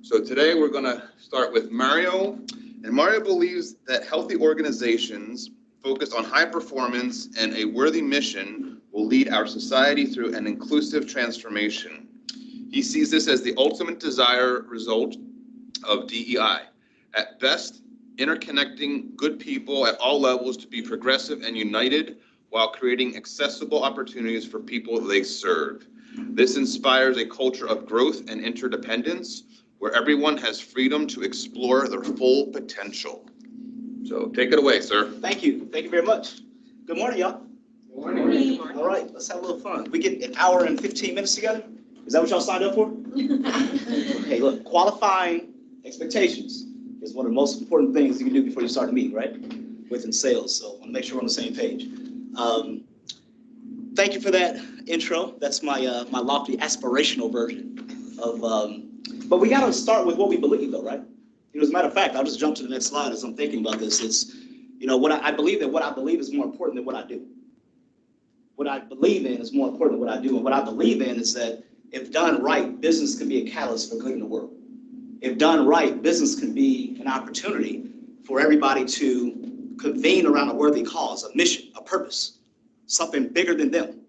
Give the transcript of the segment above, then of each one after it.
So today we're going to start with Mario. And Mario believes that healthy organizations focused on high performance and a worthy mission will lead our society through an inclusive transformation. He sees this as the ultimate desired result of DEI. At best, interconnecting good people at all levels to be progressive and united while creating accessible opportunities for people they serve. This inspires a culture of growth and interdependence where everyone has freedom to explore their full potential. So take it away, sir. Thank you. Thank you very much. Good morning, y'all. Good morning. All right, let's have a little fun. We get an hour and 15 minutes together? Is that what y'all signed up for? Okay, look, qualifying expectations is one of the most important things you can do before you start a meeting, right? Within sales, so I want to make sure we're on the same page. Thank you for that intro. That's my my lofty aspirational version of, but we got to start with what we believe though, right? You know, as a matter of fact, I'll just jump to the next slide as I'm thinking about this. It's, you know, what I believe is more important than what I do. What I believe in is more important than what I do. And what I believe in is that if done right, business can be a catalyst for good in the world. If done right, business can be an opportunity for everybody to convene around a worthy cause, a mission, a purpose, something bigger than them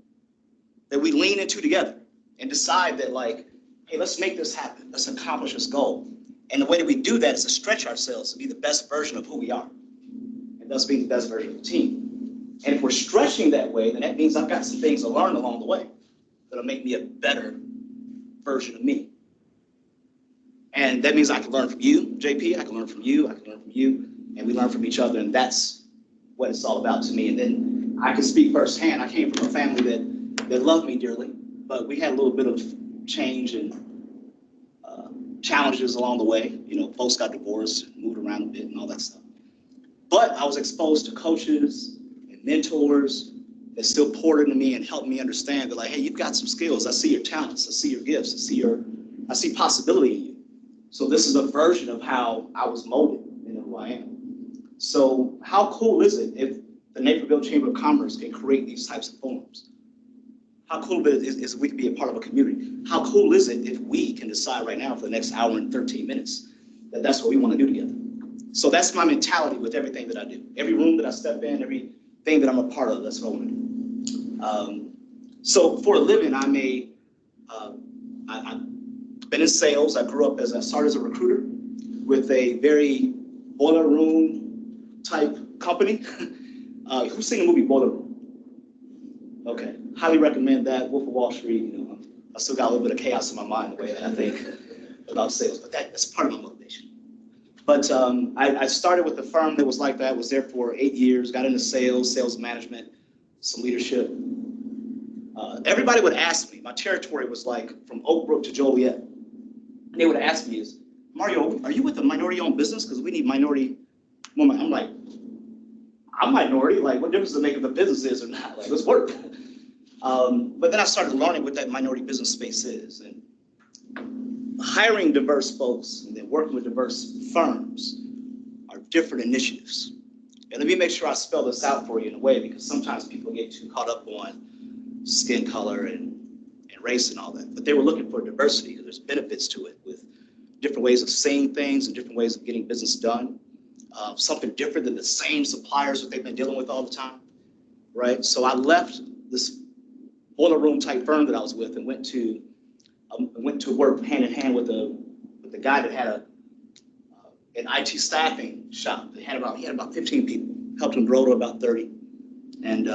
that we lean into together and decide that, like, hey, let's make this happen. Let's accomplish this goal. And the way that we do that is to stretch ourselves to be the best version of who we are, and thus being the best version of the team. And if we're stretching that way, then that means I've got some things to learn along the way that'll make me a better version of me. And that means I can learn from you, JP, I can learn from you, I can learn from you, and we learn from each other, and that's what it's all about to me. And then I can speak firsthand. I came from a family that loved me dearly, but we had a little bit of change and challenges along the way. You know, folks got divorced and moved around a bit and all that stuff. But I was exposed to coaches and mentors that still poured into me and helped me understand that, like, hey, you've got some skills. I see your talents. I see your gifts. I see possibility in you. So this is a version of how I was molded into who I am. So how cool is it if the Naperville Chamber of Commerce can create these types of forums? How cool is if we can be a part of a community? How cool is it if we can decide right now for the next hour and 13 minutes that that's what we want to do together? So that's my mentality with everything that I do. Every room that I step in, everything that I'm a part of, that's what I want to do. So for a living, I've been in sales. I started as a recruiter with a very boiler room type company. Who's seen the movie Boiler Room? Okay, highly recommend that. Wolf of Wall Street. You know, I still got a little bit of chaos in my mind the way that I think about sales, but that's part of my motivation. But I started with a firm that was like that. Was there for 8 years. Got into sales management, some leadership. Everybody would ask me. My territory was like from Oak Brook to Joliet. And they would ask me, "Is Mario, are you with a minority-owned business? Because we need minority women." I'm like, I'm minority. Like, what difference does it make if the business is or not? Like, let's work. But then I started learning what that minority business space is, and hiring diverse folks and then working with diverse firms are different initiatives. And let me make sure I spell this out for you in a way, because sometimes people get too caught up on skin color and race and all that. But they were looking for diversity, and there's benefits to it with different ways of saying things and different ways of getting business done. Something different than the same suppliers that they've been dealing with all the time, right? So I left this boiler room type firm that I was with and went to work hand in hand with the guy that had an IT staffing shop. He had about 15 people, helped him grow to about 30. And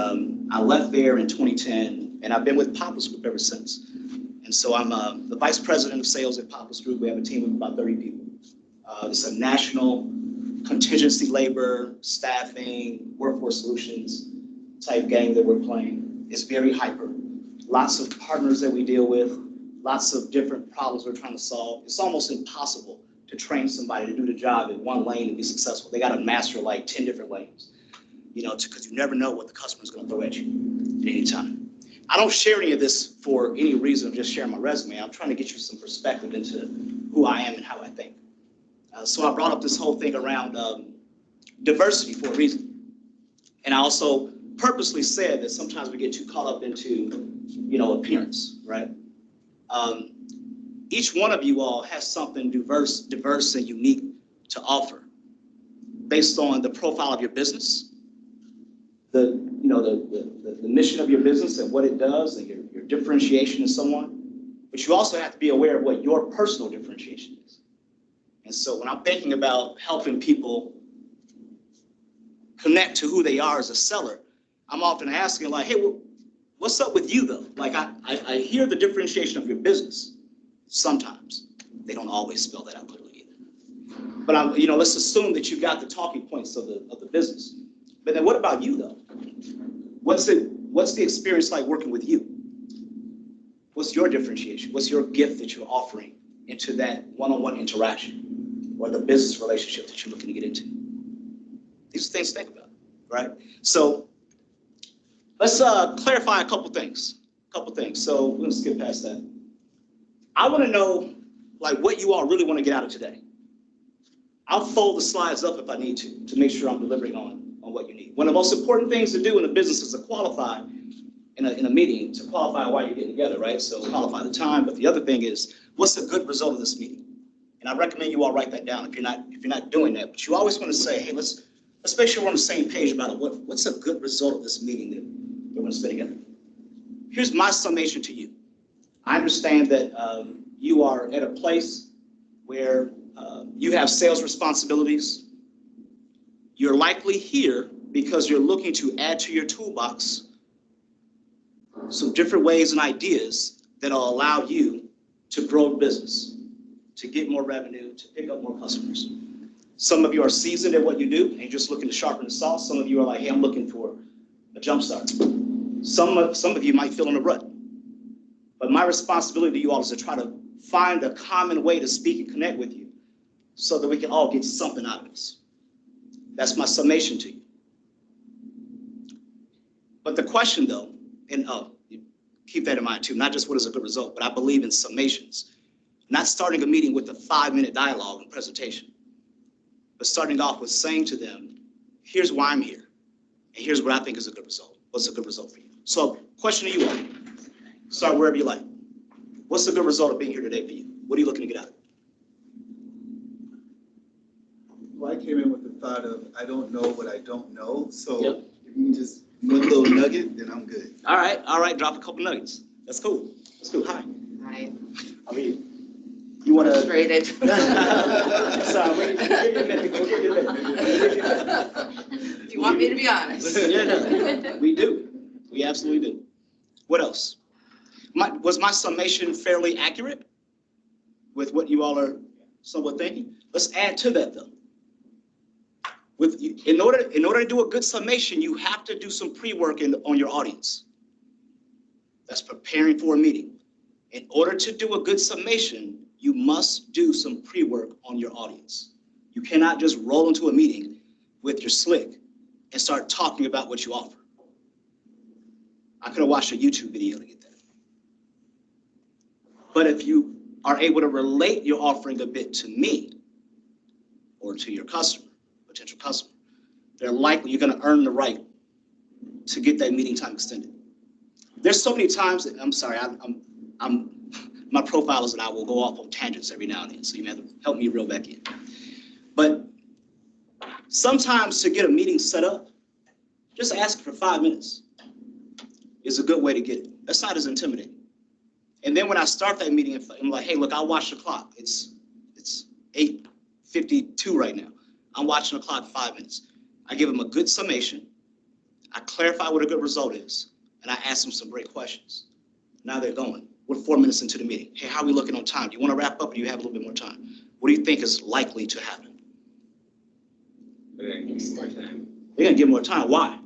I left there in 2010, and I've been with Papa's Group ever since. And so I'm the vice president of sales at Papa's Group. We have a team of about 30 people. It's a national contingency labor, staffing, workforce solutions type game that we're playing. It's very hyper. Lots of partners that we deal with, lots of different problems we're trying to solve. It's almost impossible to train somebody to do the job in one lane and be successful. They got to master like 10 different lanes, you know, because you never know what the customer's going to throw at you at any time. I don't share any of this for any reason of just sharing my resume. I'm trying to get you some perspective into who I am and how I think. So I brought up this whole thing around diversity for a reason. And I also purposely said that sometimes we get too caught up into, you know, appearance, right? each one of you all has something diverse and unique to offer based on the profile of your business, the mission of your business and what it does, and your differentiation and so on. But you also have to be aware of what your personal differentiation is. And so when I'm thinking about helping people connect to who they are as a seller, I'm often asking like, hey, well, what's up with you though? Like I hear the differentiation of your business. Sometimes they don't always spell that out clearly either. But let's assume that you got the talking points of the business. But then what about you though? What's the experience like working with you? What's your differentiation? What's your gift that you're offering into that one-on-one interaction or the business relationship that you're looking to get into? These are things to think about, right? So let's clarify a couple things. So we're gonna skip past that. I want to know like what you all really want to get out of today. I'll fold the slides up if I need to make sure I'm delivering on what you need. One of the most important things to do in a business is to qualify in a meeting, to qualify why you're getting together, right? So qualify the time, but the other thing is, what's a good result of this meeting? And I recommend you all write that down if you're not doing that. But you always want to say, hey, let's make sure we're on the same page about it. What's a good result of this meeting that we're going to spend together? Here's my summation to you. I understand that you are at a place where you have sales responsibilities. You're likely here because you're looking to add to your toolbox some different ways and ideas that'll allow you to grow business, to get more revenue, to pick up more customers. Some of you are seasoned at what you do and you're just looking to sharpen the saw. Some of you are like, hey, I'm looking for a jump start. Some of you might feel in a rut. But my responsibility to you all is to try to find a common way to speak and connect with you so that we can all get something out of this. That's my summation to you. But the question though, and keep that in mind too, not just what is a good result, but I believe in summations. Not starting a meeting with a 5-minute dialogue and presentation, but starting off with saying to them, here's why I'm here, and here's what I think is a good result. What's a good result for you? So question to you all. Start wherever you like. What's the good result of being here today for you? What are you looking to get out of it? Well, I came in with the thought of, I don't know what I don't know. So Yep. if you can just one little nugget, then I'm good. All right. Drop a couple nuggets. That's cool. Hi. Hi. I mean, you want to? Frustrated. Sorry, give you a minute. Do you want me to be honest? Yeah, no, we do. We absolutely do. What else? Was my summation fairly accurate with what you all are somewhat thinking? Let's add to that though. In order to do a good summation, you have to do some pre-work on your audience. That's preparing for a meeting. In order to do a good summation, you must do some pre-work on your audience. You cannot just roll into a meeting with your slick and start talking about what you offer. I could have watched a YouTube video to get that. But if you are able to relate your offering a bit to me or to your customer, potential customer, they're likely you're going to earn the right to get that meeting time extended. There's so many times that, I'm sorry, my profilers and I will go off on tangents every now and then, so you have to help me reel back in. But sometimes to get a meeting set up, just ask for 5 minutes is a good way to get it. That's not as intimidating. And then when I start that meeting, I'm like, hey, look, I'll watch the clock. It's 8:52 right now. I'm watching the clock 5 minutes. I give them a good summation. I clarify what a good result is. And I ask them some great questions. Now they're going. We're 4 minutes into the meeting. Hey, how are we looking on time? Do you want to wrap up or do you have a little bit more time? What do you think is likely to happen? They're gonna give you more time They're going to give more time. Why?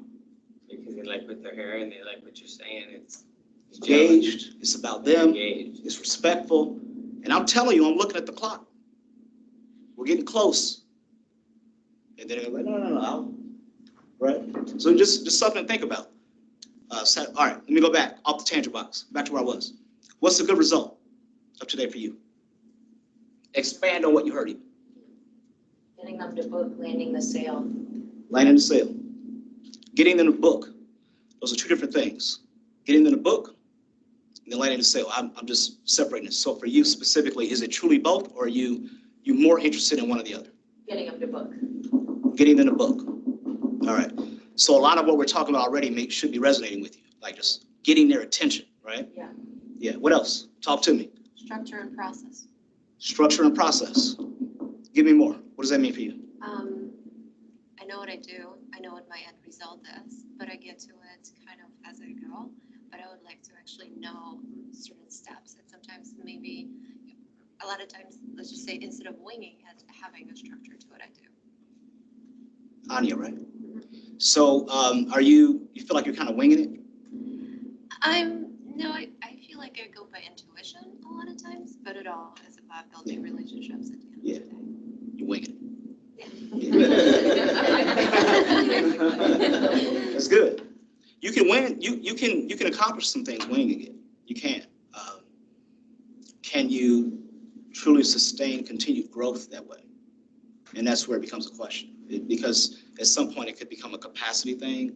because they like what they're hearing, they like what you're saying. It's Engaged. It's about them. engaged. It's respectful. And I'm telling you, I'm looking at the clock. We're getting close. And then they're like, no. Right? So just something to think about. All right, let me go back off the tangent box, back to where I was. What's a good result of today for you? Expand on what you heard. Getting them to book, landing the sale. Landing the sale. Getting them to book. Those are two different things. Getting them to book and then landing the sale. I'm just separating it. So for you specifically, is it truly both, or are you more interested in one or the other? Getting them to book. Getting them to book. All right. So a lot of what we're talking about already should be resonating with you, like just getting their attention, right? Yeah. Yeah. What else? Talk to me. Structure and process. Structure and process. Give me more. What does that mean for you? I know what I do. I know what my end result is, but I get to it kind of as I go. But I would like to actually know certain steps, and sometimes maybe a lot of times, let's just say instead of winging it, having a structure to what I do. Anya, right? So you feel like you're kind of winging it? I feel like I go by intuition a lot of times, but it all is about building relationships at the end of the day. You're winging it. Yeah. That's good. You can win. You can accomplish some things winging it. You can. Can you truly sustain continued growth that way? And that's where it becomes a question. Because at some point it could become a capacity thing.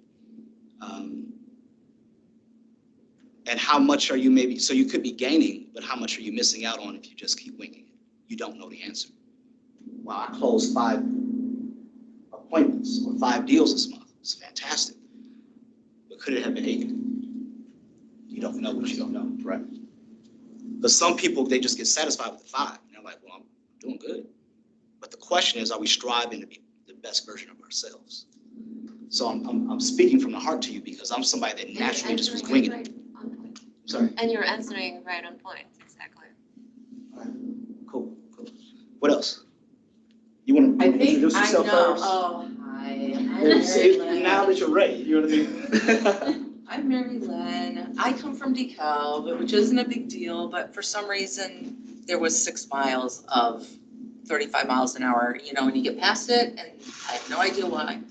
And how much are you maybe, so you could be gaining, but how much are you missing out on if you just keep winging it? You don't know the answer. Wow, I closed 5 appointments or 5 deals this month. It's fantastic. But could it have been 8? You don't know what you don't know, right? But some people, they just get satisfied with the 5. And they're like, well, I'm doing good. But the question is, are we striving to be the best version of ourselves? So I'm speaking from the heart to you because I'm somebody that naturally just was winging it. Sorry. And you're answering right on point, exactly. All right. Cool. What else? You want to introduce yourself first? Oh, hi. I'm Mary Lynn. Now that you're ready, you know what I mean? I'm Mary Lynn. I come from DeKalb, which isn't a big deal, but for some reason, there was 6 miles of 35 miles an hour, and you get past it, and I have no idea why.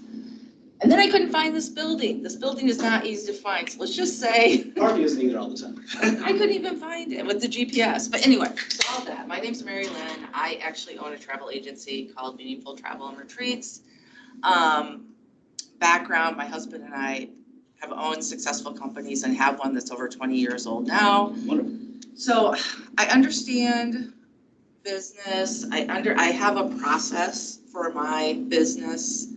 And then I couldn't find this building. This building is not easy to find. So let's just say Parking isn't either all the time. I couldn't even find it with the GPS. But anyway, so all that. My name's Mary Lynn. I actually own a travel agency called Meaningful Travel and Retreats. Background, my husband and I have owned successful companies and have one that's over 20 years old now. Wonderful. So I understand business. I have a process for my business.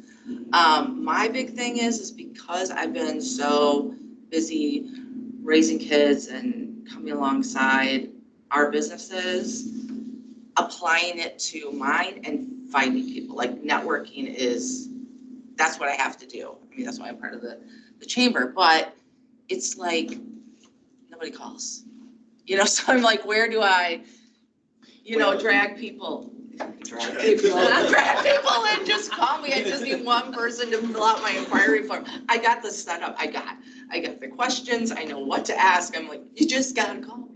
My big thing is because I've been so busy raising kids and coming alongside our businesses, applying it to mine and finding people. Like networking that's what I have to do. I mean, that's why I'm part of the chamber, but it's like nobody calls, so I'm like, where do I, drag people and just call me. I just need one person to fill out my inquiry form. I got this set up. I got the questions. I know what to ask. I'm like, you just gotta call me.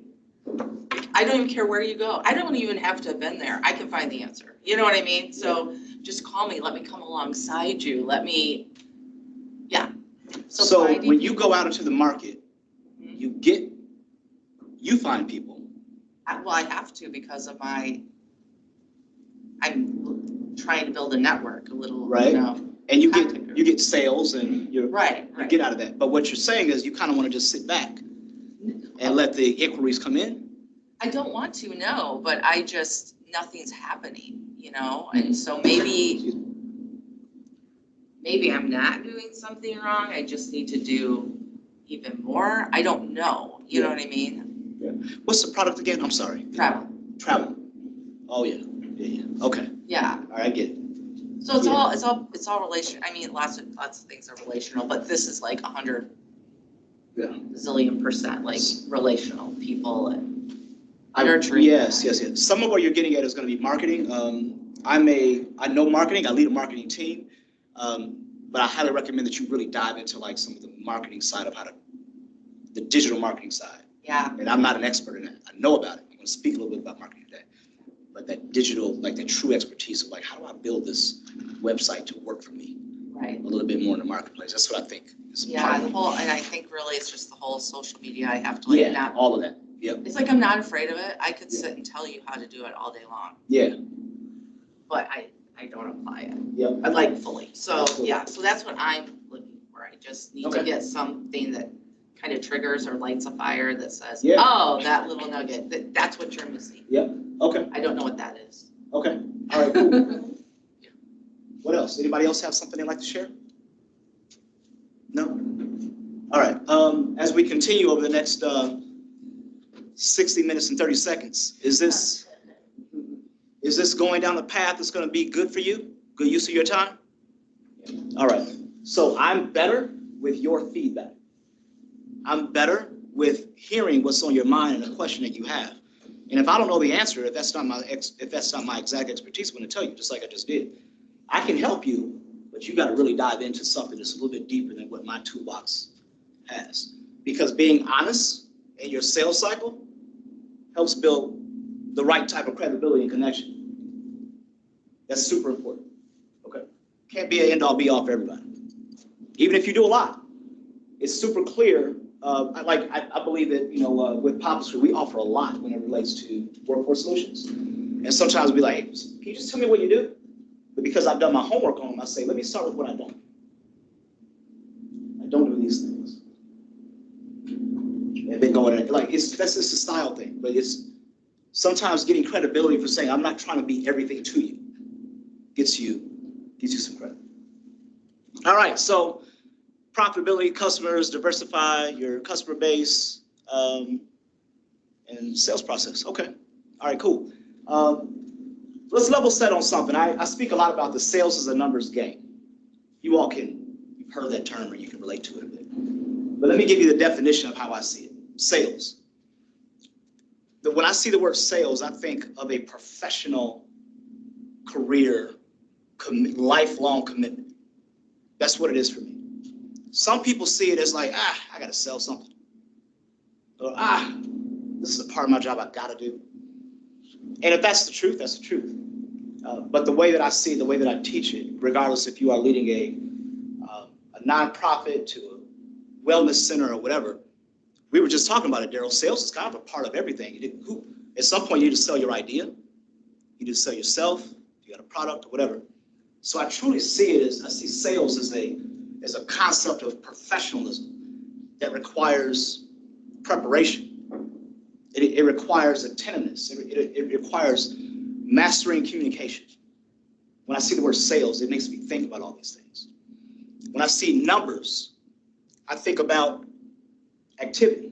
I don't even care where you go. I don't even have to have been there. I can find the answer. You know what I mean? So just call me. Let me come alongside you. So when you go out into the market, you find people. I have to because of I'm trying to build a network a little, right. And you get sales and you get out of that. But what you're saying is you kind of want to just sit back and let the inquiries come in. I don't want to, no, but nothing's happening, and so maybe I'm not doing something wrong. I just need to do even more. I don't know. You know what I mean? Yeah. What's the product again? I'm sorry. Travel. Oh yeah. Okay. Yeah. All right, I get it. So it's all relational. I mean, lots of things are relational, but this is like 100 zillion% like relational people and nurturing. Yes. Some of what you're getting at is going to be marketing. I know marketing. I lead a marketing team, but I highly recommend that you really dive into like some of the marketing side of the digital marketing side. Yeah. And I'm not an expert in it. I know about it. I'm going to speak a little bit about marketing today. But that digital, like that true expertise of like, how do I build this website to work for me? Right. A little bit more in the marketplace. That's what I think. Yeah, and I think really it's just the whole social media. I have to all of that. Yep. It's like I'm not afraid of it. I could sit and tell you how to do it all day long. Yeah. But I don't apply it. Yep. I like fully. So yeah, so that's what I'm looking for. I just need to get something that kind of triggers or lights a fire that says, Yeah. oh, that little nugget, that's what you're missing. Okay, I don't know what that is. okay, all right, cool. What else? Anybody else have something they'd like to share? No? All right, as we continue over the next 60 minutes and 30 seconds, is this going down the path that's gonna be good for you? Good use of your time? All right, so I'm better with your feedback. I'm better with hearing what's on your mind and the question that you have. And if I don't know the answer, if that's not my exact expertise, I'm gonna tell you, just like I just did. I can help you, but you gotta really dive into something that's a little bit deeper than what my toolbox has. Because being honest in your sales cycle helps build the right type of credibility and connection. That's super important, okay? Can't be an end-all be-all for everybody. Even if you do a lot, it's super clear. I believe that, with Papa Street, we offer a lot when it relates to workforce solutions. And sometimes we like, can you just tell me what you do? But because I've done my homework on them, I say, let me start with what I don't. I don't do these things. And then going in, that's just a style thing, but it's sometimes getting credibility for saying, I'm not trying to be everything to you, gets you some credit. All right, so profitability, customers, diversify your customer base, and sales process. Okay, all right, cool. Let's level set on something. I speak a lot about the sales as a numbers game. You've heard that term or you can relate to it a bit. But let me give you the definition of how I see it. Sales. When I see the word sales, I think of a professional career, lifelong commitment. That's what it is for me. Some people see it as like, I gotta sell something. Or, this is a part of my job I gotta do. And if that's the truth, that's the truth. But the way that I see it, the way that I teach it, regardless if you are leading a nonprofit to a wellness center or whatever, we were just talking about it, Daryl. Sales is kind of a part of everything. At some point, you need to sell your idea. You need to sell yourself. You got a product or whatever. So I truly see it I see sales as a concept of professionalism that requires preparation. It requires attentiveness. It requires mastering communication. When I see the word sales, it makes me think about all these things. When I see numbers, I think about activity.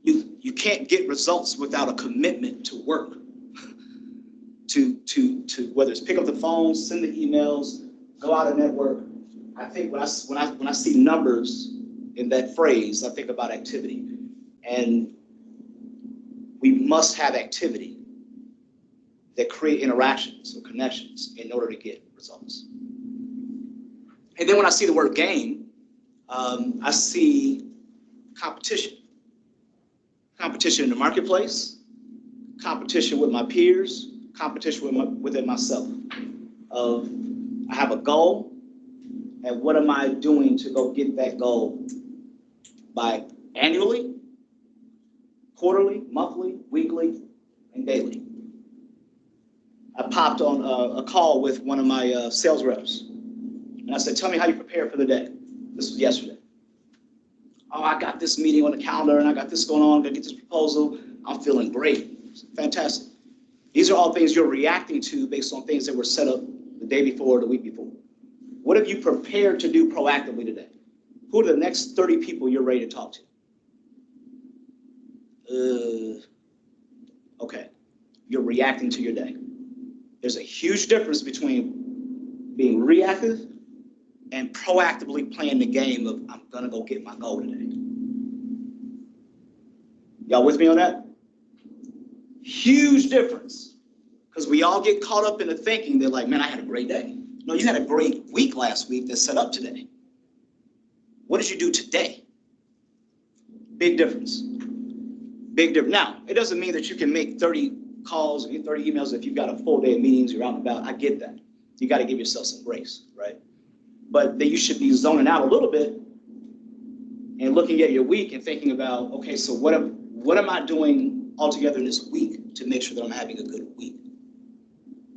You can't get results without a commitment to work. to whether it's pick up the phone, send the emails, go out and network. I think when I see numbers in that phrase, I think about activity. And we must have activity that create interactions or connections in order to get results. And then when I see the word game, I see competition. Competition in the marketplace, competition with my peers, competition within myself. I have a goal, and what am I doing to go get that goal by annually, quarterly, monthly, weekly, and daily. I popped on a call with one of my sales reps, and I said, tell me how you prepare for the day. This was yesterday. Oh, I got this meeting on the calendar, and I got this going on, I'm gonna get this proposal. I'm feeling great. Fantastic. These are all things you're reacting to based on things that were set up the day before or the week before. What have you prepared to do proactively today? Who are the next 30 people you're ready to talk to? Okay, you're reacting to your day. There's a huge difference between being reactive and proactively playing the game of, I'm gonna go get my goal today. Y'all with me on that? Huge difference. Because we all get caught up in the thinking that like, man, I had a great day. No, you had a great week last week that set up today. What did you do today? Big difference. Big difference. Now, it doesn't mean that you can make 30 calls and 30 emails if you've got a full day of meetings, you're out and about. I get that. You got to give yourself some grace, right? But then you should be zoning out a little bit and looking at your week and thinking about, okay, so what am I doing altogether in this week to make sure that I'm having a good week?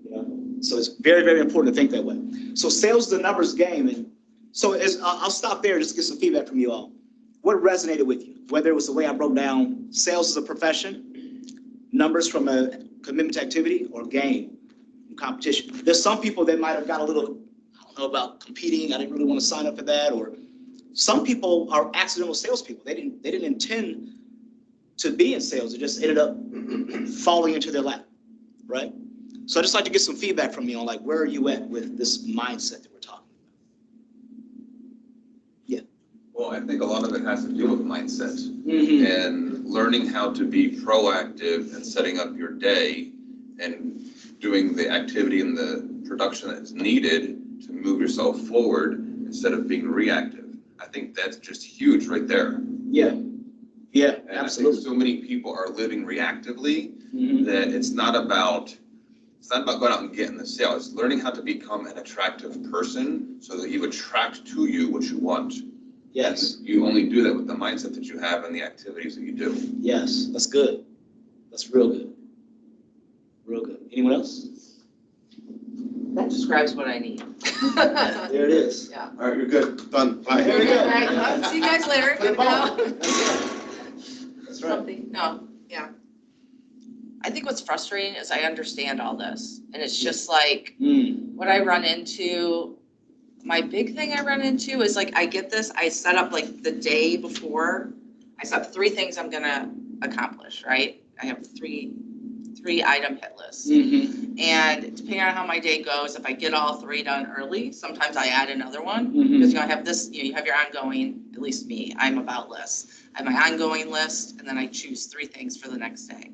You know? So it's very, very important to think that way. So sales is a numbers game. And so I'll stop there just to get some feedback from you all. what resonated with you? Whether it was the way I broke down sales as a profession, numbers from a commitment to activity, or game and competition. There's some people that might have got a little, I don't know about competing, I didn't really want to sign up for that, or some people are accidental salespeople. They didn't intend to be in sales. It just ended up falling into their lap, right? So I'd just like to get some feedback from you on like, where are you at with this mindset that we're talking about? Well, I think a lot of it has to do with mindset Mm-hmm. and learning how to be proactive and setting up your day and doing the activity and the production that's needed to move yourself forward instead of being reactive. I think that's just huge right there. Yeah, yeah, And absolutely. I think so many people are living reactively Mhm. that it's not about going out and getting the sale. It's learning how to become an attractive person so that you attract to you what you want. Yes, And you only do that with the mindset that you have and the activities that you do. yes, that's good. That's real good. Real good. Anyone else? That describes what I need. There it is. Yeah. All right, you're good, done, bye. There we go. All right, see you guys later. Good Gotta ball. go. That's right. Something, no, yeah. I think what's frustrating is I understand all this, and it's just like, Mm. what I run into, my big thing I run into is like, I get this, I set up like the day before, I set up 3 things I'm gonna accomplish, right? I have three item hit lists. Mm-hmm. And depending on how my day goes, if I get all 3 done early, sometimes I add another one. Mm-hmm. Because you know, I have this, you have your ongoing, at least me, I'm about lists. I have my ongoing list, and then I choose 3 things for the next day.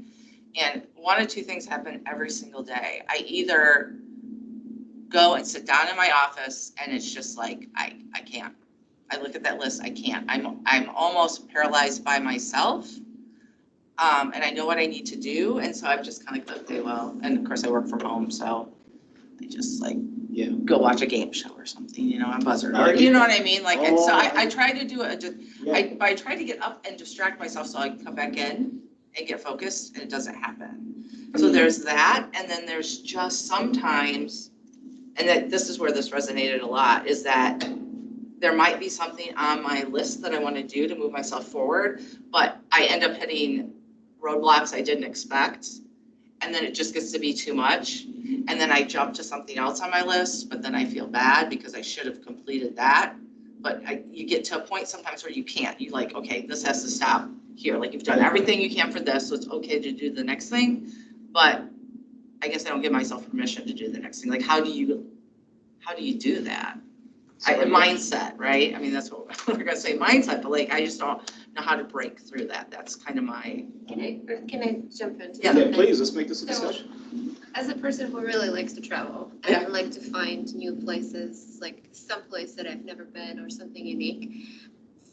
And 1 or 2 things happen every single day. I either go and sit down in my office, and it's just like, I can't. I look at that list, I can't. I'm almost paralyzed by myself. And I know what I need to do, and so I've just kind of like, okay, well, and of course I work from home, so I just like Yeah. go watch a game show or something, on Buzzr, or you know what I mean? Like, and so I try to do it, I try to get up and distract myself so I can come back in and get focused, and it doesn't happen. So there's that, and then there's just sometimes, and that this is where this resonated a lot, is that there might be something on my list that I want to do to move myself forward, but I end up hitting roadblocks I didn't expect, and then it just gets to be too much, and then I jump to something else on my list, but then I feel bad because I should have completed that. But you get to a point sometimes where you can't. You like, okay, this has to stop here. Like, you've done everything you can for this, so it's okay to do the next thing. But I guess I don't give myself permission to do the next thing. Like, how do you do that? Mindset, right? I mean, that's what we're gonna say, mindset, but like, I just don't know how to break through that. That's kind of my. Can I jump into Yeah. something? Please, let's make this a So- discussion. As a person who really likes to travel Yeah. and like to find new places, like some place that I've never been or something unique.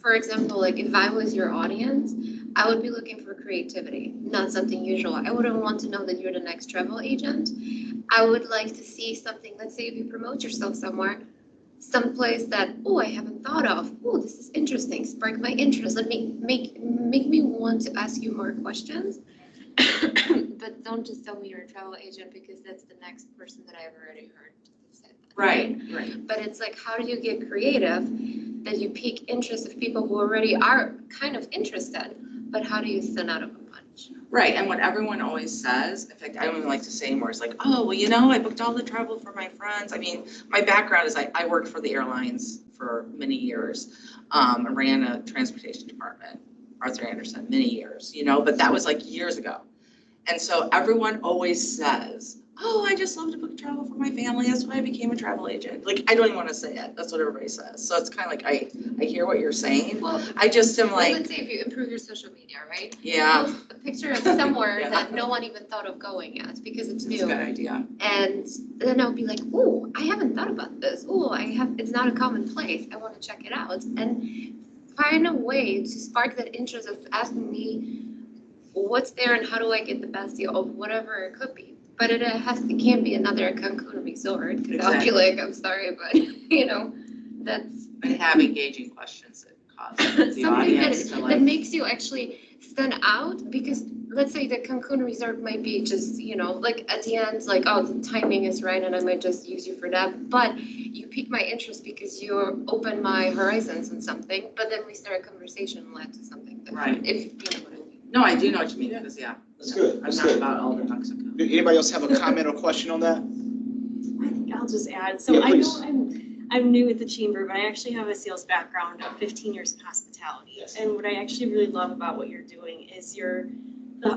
For example, like if I was your audience, I would be looking for creativity, not something usual. I wouldn't want to know that you're the next travel agent. I would like to see something, let's say if you promote yourself somewhere, someplace that, oh, I haven't thought of. Oh, this is interesting, spark my interest. Let me make me want to ask you more questions. But don't just tell me you're a travel agent because that's the next person that I've already heard say that. Right. But it's like, how do you get creative that you pique interest of people who already are kind of interested, but how do you stand out of a bunch? Right, and what everyone always says, in fact, I don't even like to say anymore, it's like, oh, well, I booked all the travel for my friends. I mean, my background is I worked for the airlines for many years. I ran a transportation department, Arthur Anderson, many years, but that was like years ago. And so everyone always says, oh, I just love to book travel for my family. That's why I became a travel agent. Like, I don't even want to say it. That's what everybody says. So it's kind of like, I hear what you're saying. Well, I just am like, let's say if you improve your social media, right? yeah, Post a picture of somewhere Yeah. that no one even thought of going at because it's it's a good new. idea. And then I'll be like, oh, I haven't thought about this. Oh, it's not a common place. I want to check it out. And find a way to spark that interest of asking me what's there and how do I get the best deal of whatever it could be. But it can't be another Cancun resort because I'll be Exactly. like, I'm sorry, but that's And have engaging questions that cause the something audience to that like. makes you actually stand out because let's say the Cancun resort might be just, you know, like at the end, like, oh, the timing is right and I might just use you for that. But you pique my interest because you open my horizons and something, but then we start a conversation and led to something different. Right. If you know what I mean. No, I do know what you mean, because That's good, I'm that's not good. about Elder Mexico. Did anybody else have a comment or question on that? I think I'll just add, so Yeah, I please. know I'm new at the chamber, but I actually have a sales background of 15 years in hospitality. Yes. And what I actually really love about what you're doing is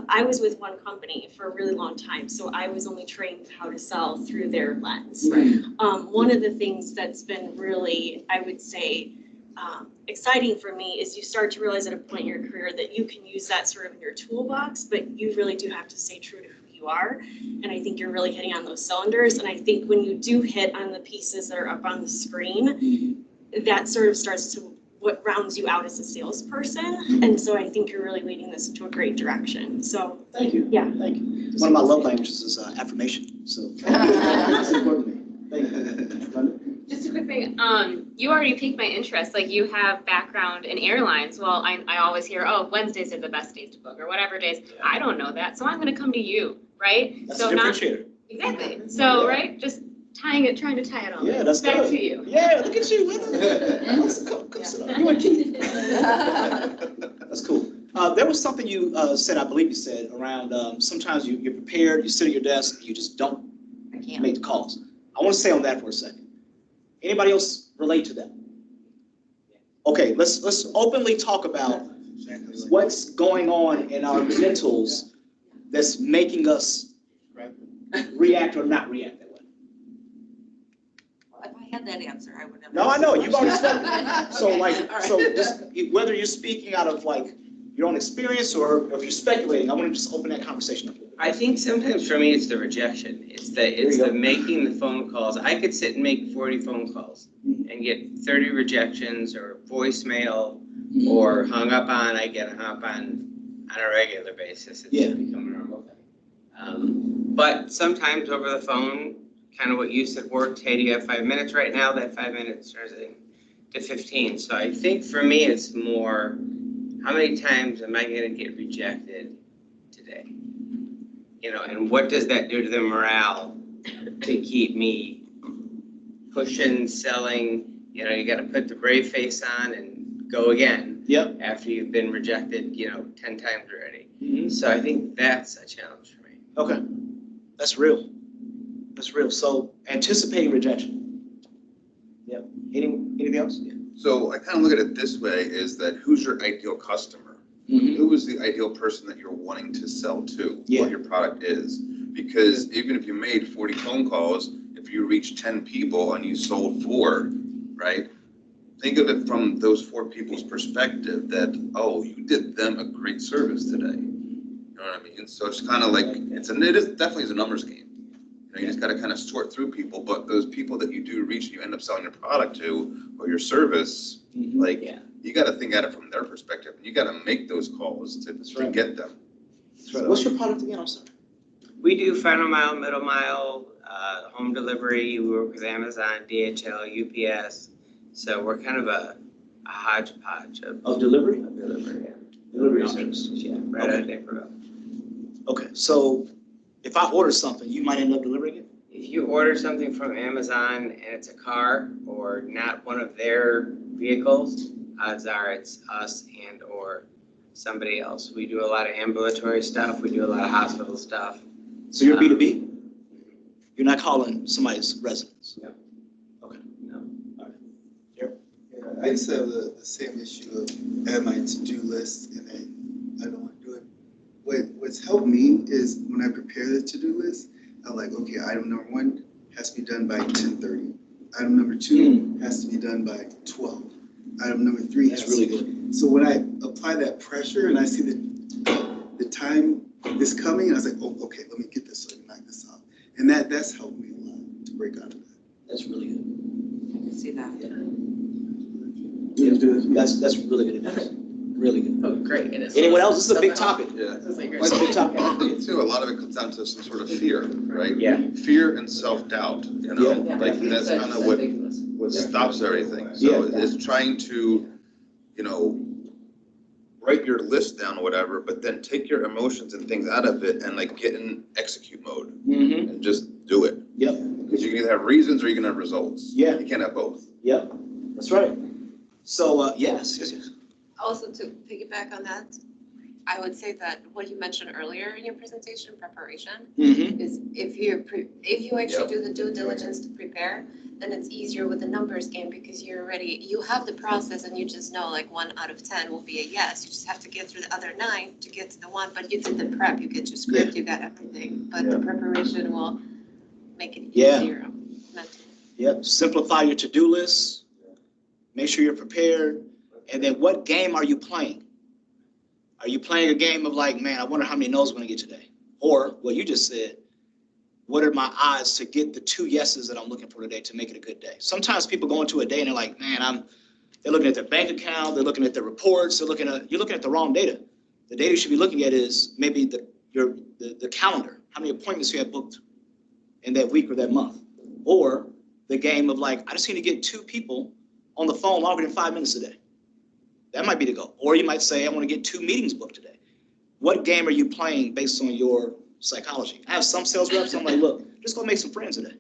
I was with one company for a really long time, so I was only trained how to sell through their lens. Right. One of the things that's been really, I would say, exciting for me is you start to realize at a point in your career that you can use that sort of in your toolbox, but you really do have to stay true to who you are. And I think you're really hitting on those cylinders. And I think when you do hit on the pieces that are up on the screen, that sort of starts to what rounds you out as a salesperson. And so I think you're really leading this into a great direction. So Thank you. Yeah. Thank you. One of my love languages is affirmation, so. That's important to me. Thank you. Brenda? Just a quick thing, you already piqued my interest, like you have background in airlines. Well, I always hear, oh, Wednesdays are the best days to book, or whatever days. I don't know that, so I'm gonna come to you, right? That's So a not differentiator. exactly, so, right, just trying to tie it all Yeah, that's back good. to you. Yeah, look at you. Come sit down. You and Keith. That's cool. There was something you said, I believe you said, around sometimes you're prepared, you sit at your desk, you just don't I can't. make the calls. I want to stay on that for a second. Anybody else relate to that? Okay, let's openly talk about what's going on in our mentals that's making us react or not react that way. If I had that answer, I would have. No, I know, you've already spoken. So Okay, like, all right. so just, whether you're speaking out of like your own experience or if you're speculating, I want to just open that conversation up. I think sometimes for me, it's the rejection. It's you go. the making the phone calls. I could sit and make 40 phone calls and get 30 rejections or voicemail or hung up on. I get hung up on a regular basis. It's Yeah. become a normal thing. But sometimes over the phone, kind of what you said worked. Hey, do you have 5 minutes right now? That 5 minutes turns into 15. So I think for me, it's more, how many times am I going to get rejected today? You know, and what does that do to the morale to keep me pushing, selling? You know, you got to put the brave face on and go again. Yep. After you've been rejected, 10 times already. Mhm. So I think that's a challenge for me. Okay, that's real. That's real. So anticipating rejection. Yep. Anything else? Yeah. So I kind of look at it this way, is that who's your ideal customer? Who is the ideal person that you're wanting to sell to, Yeah. what your product is? Because even if you made 40 phone calls, if you reached 10 people and you sold 4, right? Think of it from those 4 people's perspective that, oh, you did them a great service today. You know what I mean? So it's kind of like, it is definitely is a numbers game. You just got to kind of sort through people, but those people that you do reach, you end up selling your product to or your service, like, Yeah. you got to think at it from their perspective. You got to make those calls to right. get them. Right. What's your product again? I'm sorry. We do final mile, middle mile, home delivery. We work with Amazon, DHL, UPS. So we're kind of a hodgepodge of Delivery? delivery. Yeah. Delivery options. service. Yeah, right out of Naperville. Okay, so if I order something, you might end up delivering it? If you order something from Amazon and it's a car or not one of their vehicles, odds are it's us and or somebody else. We do a lot of ambulatory stuff. We do a lot of hospital stuff. So you're B2B? You're not calling somebody's residence? No. Okay. No. All right. Here. Yeah, I used to have the same issue of at my to-do list and I don't want to do it. What's helped me is when I prepare the to-do list, I'm like, okay, item number 1 has to be done by 10:30. Item number 2 has to be done by 12. Item number 3 That's has really to good. So when I apply that pressure and I see the time is coming, I was like, oh, okay, let me get this so I can knock this off. And that's helped me a lot to break out of that. That's really good. I can see that. That's really good advice. Really good. Oh, great. It is. Anyone else? This is a big topic. Yeah. This is a big topic. Too, a lot of it comes down to some sort of fear, right? Yeah. Fear and self-doubt, like that's kind of what stops everything. So Yeah. it's trying to, write your list down or whatever, but then take your emotions and things out of it and like get in execute mode Mm-hmm. and just do it. Yep. Because you can either have reasons or you can have results. Yeah. You can't have both. Yep. That's right. So, yes. Also, to piggyback on that, I would say that what you mentioned earlier in your presentation, preparation, Mm-hmm. is if you actually do the due diligence to prepare, then it's easier with the numbers game because you have the process and you just know like 1 out of 10 will be a yes. You just have to get through the other 9 to get to the 1, but you did the prep, you get your script, you got everything, but the preparation will make it easier mentally. Yep. Simplify your to-do list. Make sure you're prepared. And then what game are you playing? Are you playing a game of like, man, I wonder how many no's I'm going to get today? Or what you just said, what are my odds to get the 2 yeses that I'm looking for today to make it a good day? Sometimes people go into a day and they're like, man, they're looking at their bank account, they're looking at their reports, you're looking at the wrong data. The data you should be looking at is maybe the calendar, how many appointments you have booked in that week or that month. Or the game of like, I just need to get 2 people on the phone longer than 5 minutes a day. That might be the goal. Or you might say, I want to get 2 meetings booked today. What game are you playing based on your psychology? I have some sales reps, I'm like, look, just go make some friends today.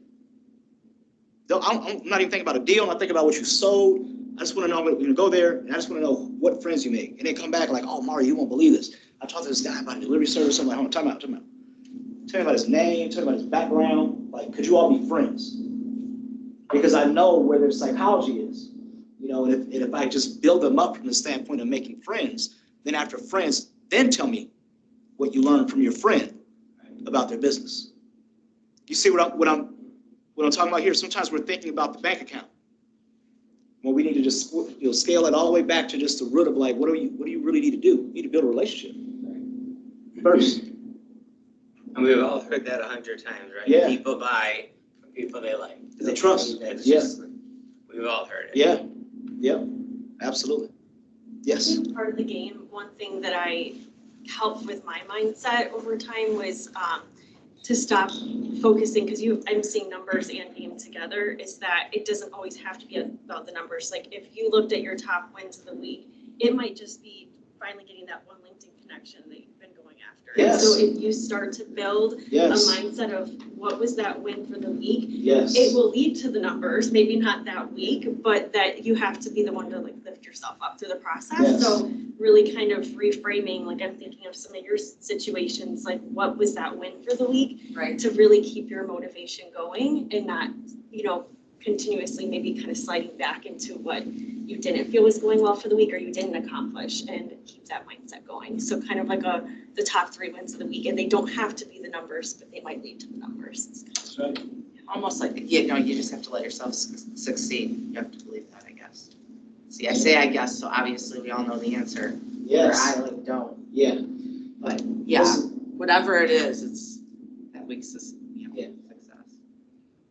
I'm not even thinking about a deal, I'm not thinking about what you sold. I just want to know, we're going to go there, and I just want to know what friends you make. And they come back like, oh, Mario, you won't believe this. I talked to this guy about a delivery service. I'm like, hold on, time out. Tell me about his name, tell me about his background. Like, could you all be friends? Because I know where their psychology is. You know, and if I just build them up from the standpoint of making friends, then after friends, then tell me what you learned from your friend about their business. You see what I'm talking about here? Sometimes we're thinking about the bank account. Well, we need to just scale it all the way back to just the root of like, what do you really need to do? You need to build a relationship first. And we've all heard that 100 times, right? Yeah. People buy from people they like. They trust. It's Yeah. just, we've all heard it. Yeah. Yep. Absolutely. Yes. I think part of the game, one thing that I helped with my mindset over time was to stop focusing, because I'm seeing numbers and game together, is that it doesn't always have to be about the numbers. Like if you looked at your top wins of the week, it might just be finally getting that one LinkedIn connection that you've been going after. Yes. And so if you start to build Yes. a mindset of what was that win for the week, Yes. it will lead to the numbers, maybe not that week, but that you have to be the one to like lift yourself up through the process. Yes. So really kind of reframing, like I'm thinking of some of your situations, like what was that win for the week, Right. to really keep your motivation going and not, continuously maybe kind of sliding back into what you didn't feel was going well for the week or you didn't accomplish, and keep that mindset going. So kind of like the top 3 wins of the week, and they don't have to be the numbers, but they might lead to the numbers. That's right. Almost like, you just have to let yourself succeed. You have to believe that, I guess. See, I say I guess, so obviously we all know the answer. Yes. Or I like don't. Yeah. But yeah, whatever it is, it's that week's success.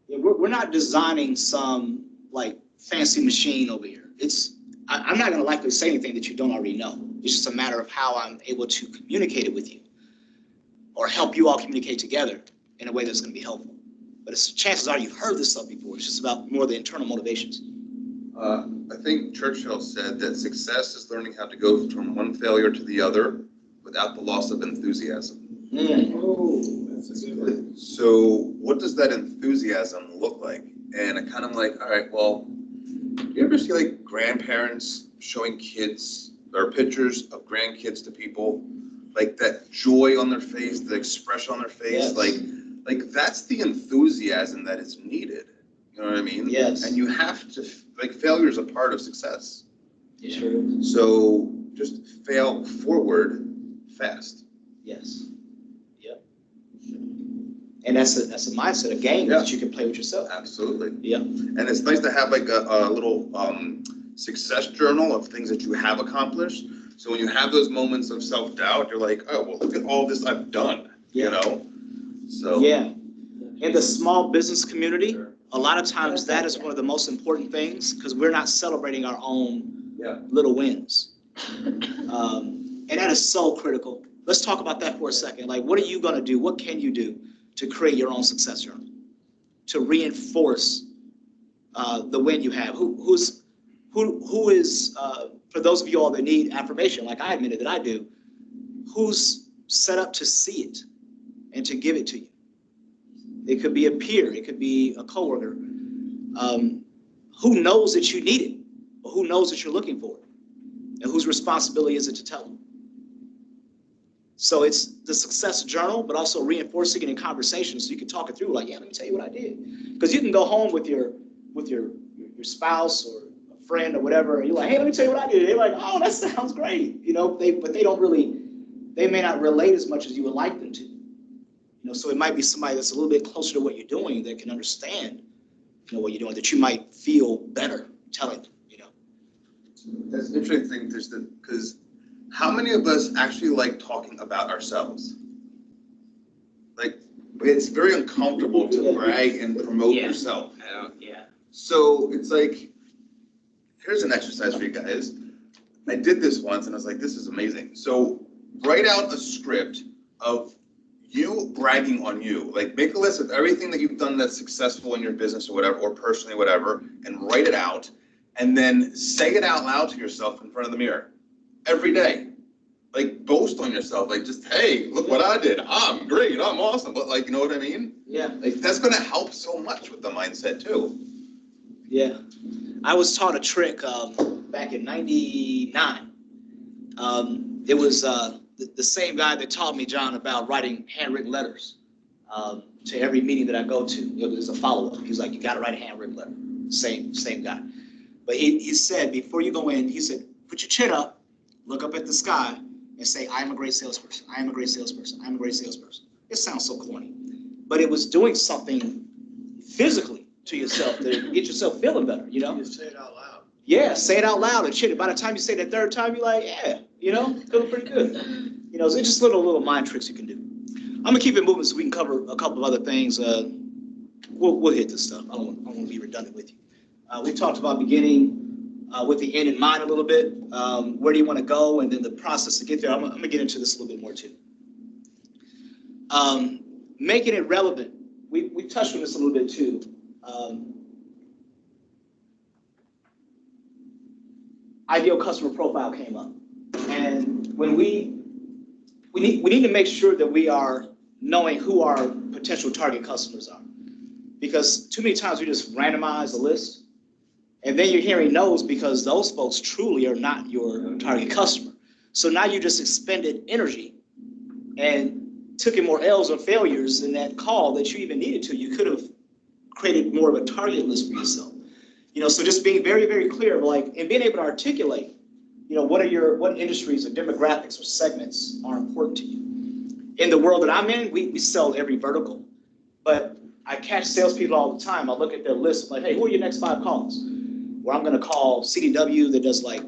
Yeah, we're not designing some like fancy machine over here. I'm not going to likely say anything that you don't already know. It's just a matter of how I'm able to communicate it with you or help you all communicate together in a way that's going to be helpful. But chances are you've heard this stuff before. It's just about more the internal motivations. I think Churchill said that success is learning how to go from one failure to the other without the loss of enthusiasm. So what does that enthusiasm look like? And I kind of like, all right, well, you ever see like grandparents showing kids or pictures of grandkids to people, like that joy on their face, the expression on their face, Yes. like that's the enthusiasm that is needed. You know what I mean? Yes. And you have to, like, failure is a part of success. You sure? So just fail forward fast. Yes. Yep. And that's a mindset, a game that you can play with yourself. Absolutely. Yeah. And it's nice to have like a little success journal of things that you have accomplished. So when you have those moments of self-doubt, you're like, oh, well, look at all this I've done, you know? So. Yeah. In the small business community, a lot of times that is one of the most important things because we're not celebrating our own little wins. And that is so critical. Let's talk about that for a second. Like, what are you going to do? What can you do to create your own success journal? To reinforce the win you have? Who is for those of you all that need affirmation, like I admitted that I do, who's set up to see it and to give it to you? It could be a peer, it could be a coworker. Who knows that you need it, or who knows that you're looking for it, and whose responsibility is it to tell them? So it's the success journal, but also reinforcing it in conversation so you can talk it through. Like, yeah, let me tell you what I did. Because you can go home with your spouse or a friend or whatever, and you're like, hey, let me tell you what I did. They're like, oh, that sounds great, you know. But they may not relate as much as you would like them to. You know, so it might be somebody that's a little bit closer to what you're doing that can understand, you know, what you're doing, that you might feel better telling them, you know. That's an interesting thing, because how many of us actually like talking about ourselves? Like, it's very uncomfortable to brag and promote Yeah. yourself. Yeah. So it's like, here's an exercise for you guys. I did this once and I was like, this is amazing. So write out a script of you bragging on you. Like, make a list of everything that you've done that's successful in your business or whatever, or personally, whatever, and write it out. And then say it out loud to yourself in front of the mirror every day. Like, boast on yourself. Like, just, hey, look what I did. I'm great. I'm awesome. But, like, you know what I mean? Yeah. Like, that's going to help so much with the mindset too. Yeah. I was taught a trick back in '99. It was the same guy that taught me, John, about writing handwritten letters to every meeting that I go to. It was a follow-up. He was like, you got to write a handwritten letter. Same guy. But he said, before you go in, he said, put your chin up, look up at the sky, and say, I am a great salesperson. I am a great salesperson. I am a great salesperson. It sounds so corny, but it was doing something physically to yourself to get yourself feeling better, you know? Just say it out loud. Yeah, say it out loud and shit. By the time you say that third time, you're like, yeah, you know, feeling pretty good. You know, so it's just little mind tricks you can do. I'm gonna keep it moving so we can cover a couple of other things. We'll hit this stuff. I don't want to be redundant with you. We talked about beginning with the end in mind a little bit. Where do you want to go, and then the process to get there. I'm gonna get into this a little bit more too. Making it relevant. We touched on this a little bit too. Ideal customer profile came up, and when we need to make sure that we are knowing who our potential target customers are, because too many times we just randomize a list. And then you're hearing no's because those folks truly are not your target customer. So now you just expended energy and took in more L's or failures in that call that you even needed to. You could have created more of a target list for yourself. You know, so just being very, very clear, like, and being able to articulate, you know, what industries or demographics or segments are important to you. In the world that I'm in, we sell every vertical, but I catch salespeople all the time. I look at their list, like, hey, who are your next 5 calls? Where I'm going to call CDW that does like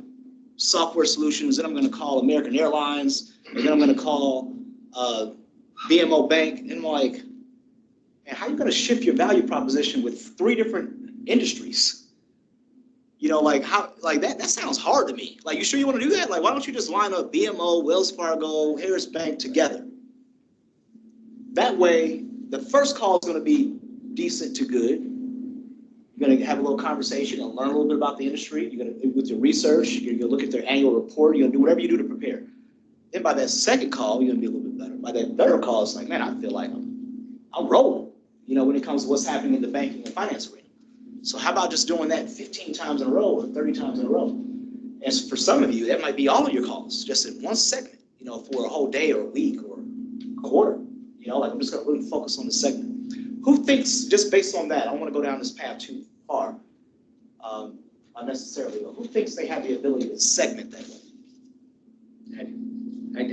software solutions, then I'm going to call American Airlines, and then I'm going to call BMO Bank, and I'm like, man, how are you going to shift your value proposition with 3 different industries? You know, like how, like that sounds hard to me. Like, you sure you want to do that? Like, why don't you just line up BMO, Wells Fargo, Harris Bank together? That way, the first call is going to be decent to good. You're going to have a little conversation and learn a little bit about the industry. You're going to, with your research, you're going to look at their annual report. You're going to do whatever you do to prepare. Then by that second call, you're going to be a little bit better. By that third call, it's like, man, I feel like I'm rolling, you know, when it comes to what's happening in the banking and finance arena. So how about just doing that 15 times in a row or 30 times in a row? And for some of you, that might be all of your calls, just in one segment, you know, for a whole day or a week or a quarter. You know, like, I'm just going to really focus on the segment. Who thinks, just based on that, I don't want to go down this path too far unnecessarily, but who thinks they have the ability to segment that way?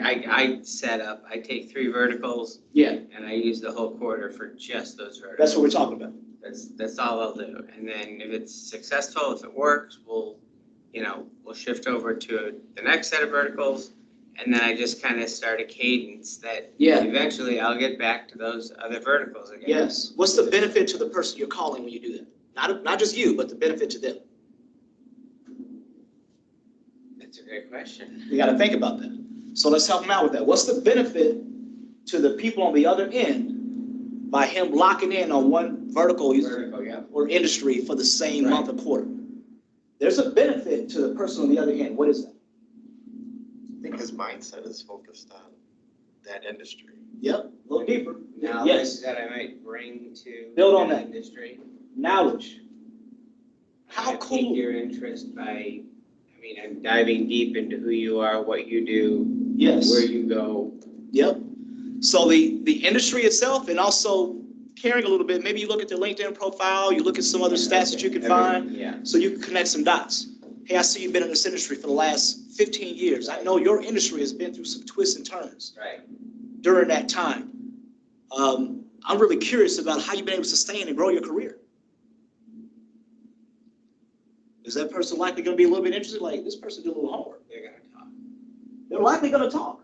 I set up, I take 3 verticals. Yeah. And I use the whole quarter for just those verticals. That's what we're talking about. That's all I'll do. And then if it's successful, if it works, we'll shift over to the next set of verticals. And then I just kind of start a cadence that eventually I'll get back to those other verticals again. Yes. What's the benefit to the person you're calling when you do that? Not just you, but the benefit to them. That's a great question. You got to think about that. So let's help them out with that. What's the benefit to the people on the other end by him locking in on one vertical yeah. or industry for the same month or quarter? There's a benefit to the person on the other hand. What is that? I think his mindset is focused on that industry. Yep, a little deeper. Knowledge Yes, that I might bring to Build on that that. industry. knowledge. How I pique cool. your interest by, I mean, I'm diving deep into who you are, what you do, Yes. where you go. Yep. So the industry itself, and also caring a little bit, maybe you look at their LinkedIn profile, you look at some other stats that you can find, Yeah. so you can connect some dots. Hey, I see you've been in this industry for the last 15 years. I know your industry has been through some twists and turns Right. during that time. I'm really curious about how you've been able to sustain and grow your career. Is that person likely going to be a little bit interested? Like, this person did a little homework. They're gonna talk. They're likely going to talk.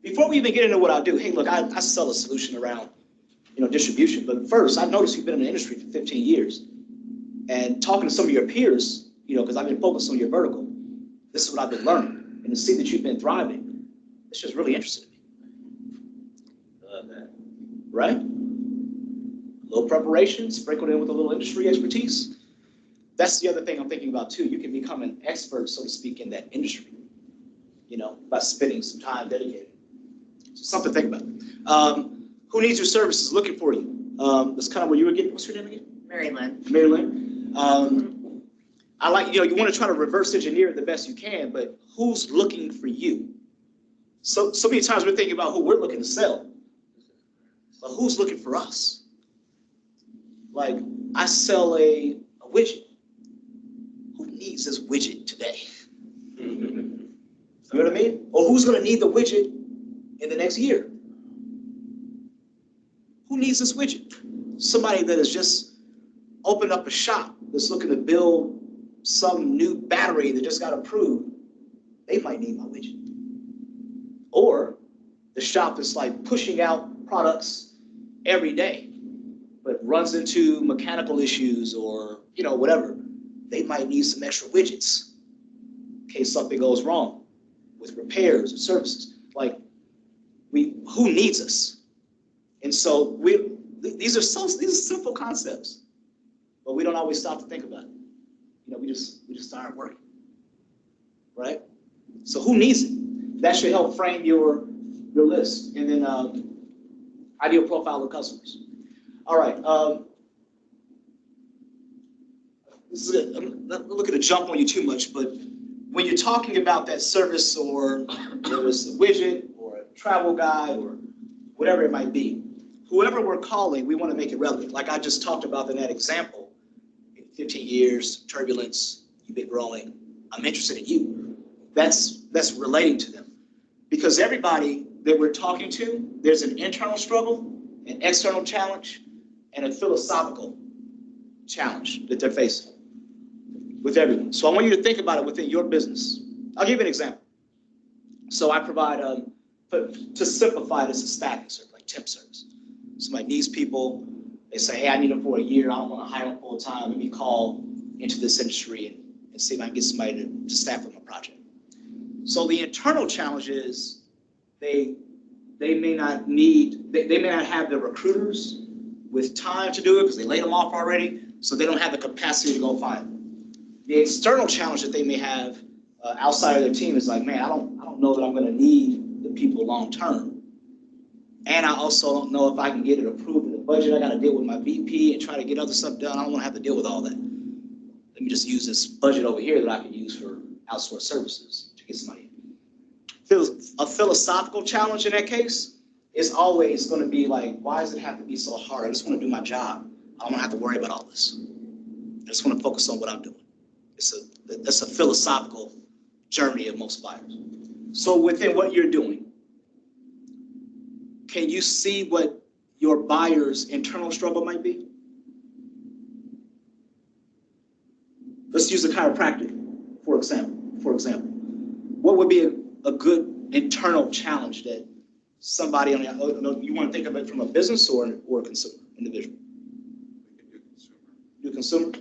Before we even get into what I do, hey, look, I sell a solution around, distribution. But first, I noticed you've been in the industry for 15 years. And talking to some of your peers, because I've been focused on your vertical, this is what I've been learning. And to see that you've been thriving, it's just really interesting to me. Love that. Right? A little preparation, sprinkled in with a little industry expertise. That's the other thing I'm thinking about too. You can become an expert, so to speak, in that industry, by spending some time dedicated. So something to think about. Who needs your services? Looking for you. That's kind of where you were getting. What's your name again? Mary Lynn. Mary Lynn. I like, you want to try to reverse engineer it the best you can, but who's looking for you? So many times we're thinking about who we're looking to sell, but who's looking for us? Like, I sell a widget. Who needs this widget today? You know what I mean? Or who's going to need the widget in the next year? Who needs this widget? Somebody that has just opened up a shop that's looking to build some new battery that just got approved. They might need my widget. Or the shop that's like pushing out products every day, but runs into mechanical issues or, whatever. They might need some extra widgets in case something goes wrong with repairs or services. Like, who needs us? And so these are simple concepts, but we don't always stop to think about it. We just start working, right? So who needs it? That should help frame your list, and then ideal profile of customers. All right. This is it. I'm not looking to jump on you too much, but when you're talking about that service, or whether it's a widget or a travel guide or whatever it might be, whoever we're calling, we want to make it relevant. Like I just talked about in that example, in 15 years, turbulence, you've been growing. I'm interested in you. That's relating to them. Because everybody that we're talking to, there's an internal struggle, an external challenge, and a philosophical challenge that they're facing with everyone. So I want you to think about it within your business. I'll give you an example. So I provide, to simplify it, it's a staffing service, like temp service. Somebody needs people, they say, hey, I need them for a year, I don't want to hire them full time, let me call into this industry and see if I can get somebody to staff on my project. So the internal challenge is they may not have the recruiters with time to do it because they laid them off already, so they don't have the capacity to go find them. The external challenge that they may have outside of their team is like, man, I don't know that I'm going to need the people long term, and I also don't know if I can get it approved in the budget. I got to deal with my VP and try to get other stuff done. I don't want to have to deal with all that. Let me just use this budget over here that I can use for outsourced services to get somebody in. A philosophical challenge in that case is always going to be like, why does it have to be so hard? I just want to do my job. I don't want to have to worry about all this. I just want to focus on what I'm doing. That's a philosophical journey of most buyers. So within what you're doing, can you see what your buyer's internal struggle might be? Let's use a chiropractic, for example. What would be a good internal challenge that somebody on the, you want to think of it from a business or a consumer, individual? We can do consumer. Do consumer?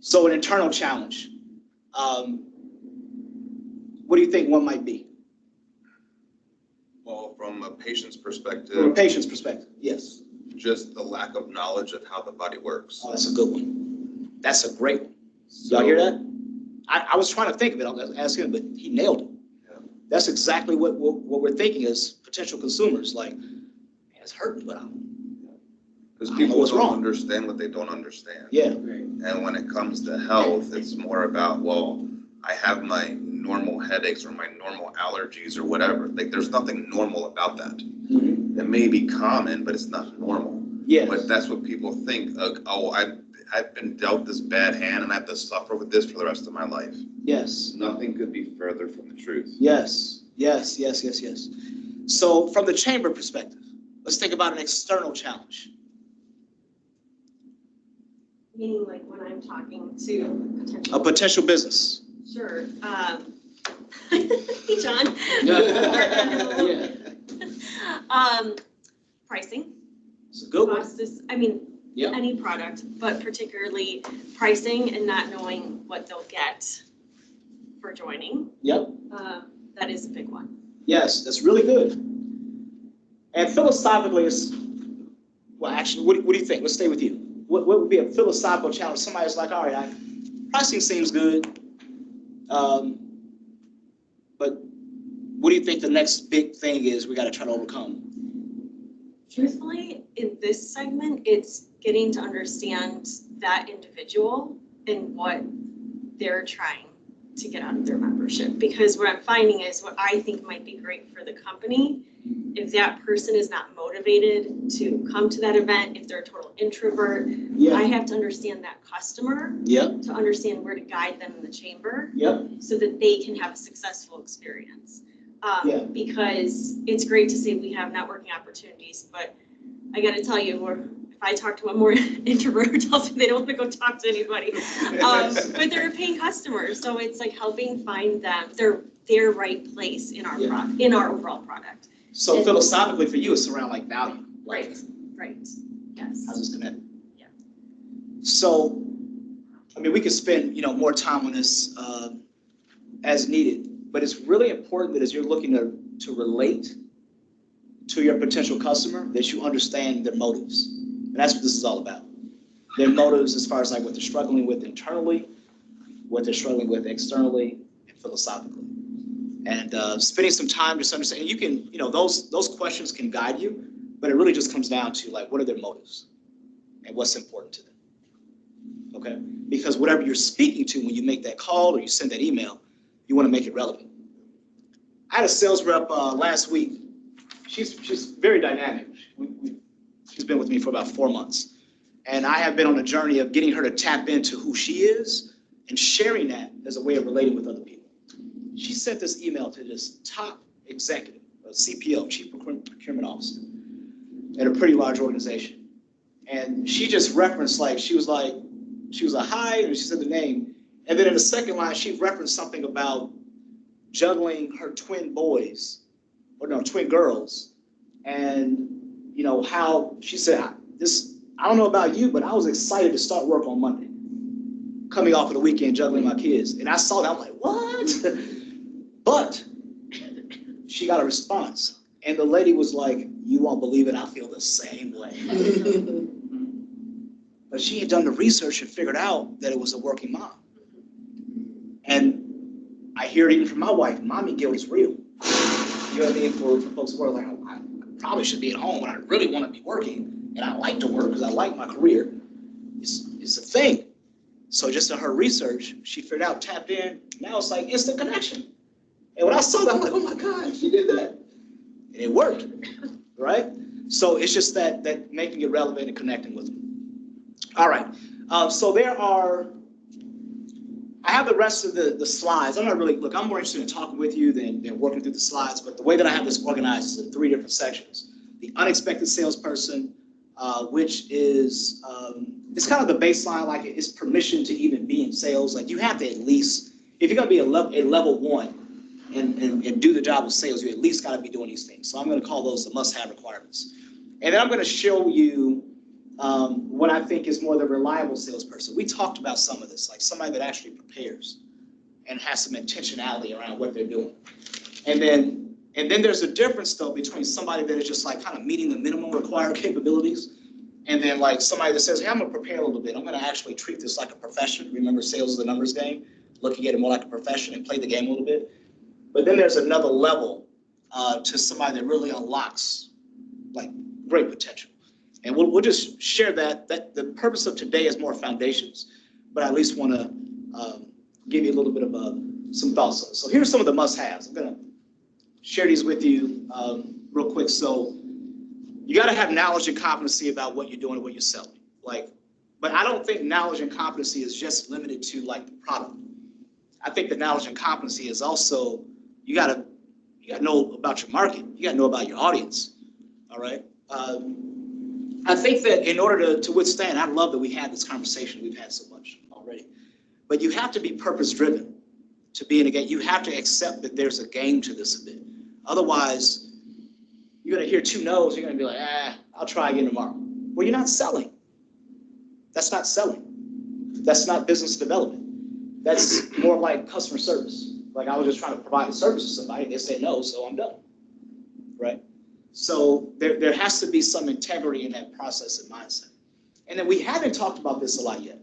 So an internal challenge, what do you think one might be? Well, from a patient's From a perspective, patient's perspective, yes. just the lack of knowledge of how the body works. Oh, that's a good one. That's a great one. Y'all hear that? I was trying to think of it, I was asking him, but he nailed it. Yeah. That's exactly what we're thinking as potential consumers, like, man, it's hurting, but Because I don't know people what's don't wrong. understand what they don't understand. yeah, And when it comes to health, it's more about, well, I have my normal headaches or my normal allergies or whatever. Like, there's nothing normal about that. mhm, It may be common, but it's not normal. yeah, But that's what people think, oh, I've been dealt this bad hand and I have to suffer with this for the rest of my life. yes, Nothing could be further from the truth. yes, yes, yes, yes, yes. So from the chamber perspective, let's think about an external challenge. Meaning like when I'm talking to potential. A potential business. Sure. Hey, John. Yeah. Pricing. It's a good one. Cost is, I mean, Yep. any product, but particularly pricing and not knowing what they'll get for joining. Yep. That is a big one. Yes, that's really good. And philosophically, it's, well, actually, what do you think? Let's stay with you. What would be a philosophical challenge? Somebody's like, all right, pricing seems good, but what do you think the next big thing is we got to try to overcome? Truthfully, in this segment, it's getting to understand that individual and what they're trying to get out of their membership. Because what I'm finding is what I think might be great for the company, if that person is not motivated to come to that event, if they're a total introvert, I have to understand that customer Yep. to understand where to guide them in the chamber Yep. so that they can have a successful experience. Yeah. Because it's great to say we have networking opportunities, but I gotta tell you, if I talk to one more introvert who tells me they don't wanna go talk to anybody, but they're a paying customer, so it's like helping find them their right place in our in our overall product. So philosophically for you, it's around like value. Right, yes. How's this connect? Yeah. So, I mean, we could spend, more time on this as needed, but it's really important that as you're looking to relate to your potential customer, that you understand their motives. And that's what this is all about. Their motives as far as like what they're struggling with internally, what they're struggling with externally, and philosophically. And spending some time just understanding, you can, those questions can guide you, but it really just comes down to like, what are their motives and what's important to them? Okay? Because whatever you're speaking to when you make that call or you send that email, you want to make it relevant. I had a sales rep last week. She's very dynamic. She's been with me for about 4 months. And I have been on a journey of getting her to tap into who she is and sharing that as a way of relating with other people. She sent this email to this top executive, a CPO, Chief Procurement Officer, at a pretty large organization. And she just referenced, she was like, hi, and she said the name. And then in the second line, she referenced something about juggling her twin girls. And, how she said, I don't know about you, but I was excited to start work on Monday, coming off of the weekend, juggling my kids. And I saw that, I'm like, what? But she got a response. And the lady was like, you won't believe it, I feel the same way. But she had done the research and figured out that it was a working mom. And I hear it even from my wife, mommy guilt is real. You know what I mean? For folks who are like, oh, I probably should be at home, and I really want to be working, and I like to work because I like my career. It's a thing. So just in her research, she figured out, tapped in, now it's like instant connection. And when I saw that, I'm like, oh my God, she did that. And it worked, right? So it's just that making it relevant and connecting with them. All right, so I have the rest of the slides. I'm more interested in talking with you than working through the slides, but the way that I have this organized is in 3 different sections. The unexpected salesperson, which is, it's kind of the baseline, like it's permission to even be in sales. Like you have to at least, if you're gonna be a level 1 and do the job of sales, you at least gotta be doing these things. So I'm gonna call those the must-have requirements. And then I'm gonna show you what I think is more the reliable salesperson. We talked about some of this, like somebody that actually prepares and has some intentionality around what they're doing. And then there's a difference though between somebody that is just like kind of meeting the minimum required capabilities And then like somebody that says, hey, I'm gonna prepare a little bit. I'm gonna actually treat this like a profession. Remember, sales is a numbers game. Looking at it more like a profession and play the game a little bit. But then there's another level to somebody that really unlocks like great potential. And we'll just share that the purpose of today is more foundations, but I at least want to give you a little bit of some thoughts on it. So here's some of the must-haves. I'm gonna share these with you real quick. So you got to have knowledge and competency about what you're doing and what you're selling. But I don't think knowledge and competency is just limited to like the product. I think the knowledge and competency is also, you gotta know about your market. You gotta know about your audience. All right. I think that in order to withstand, I love that we had this conversation. We've had so much already, but you have to be purpose driven to be in a game. You have to accept that there's a game to this a bit. Otherwise, you're gonna hear 2 no's. You're gonna be like, I'll try again tomorrow. Well, you're not selling. That's not selling. That's not business development. That's more like customer service. Like I was just trying to provide a service to somebody. They said no, so I'm done. Right? So there has to be some integrity in that process and mindset. And then we haven't talked about this a lot yet,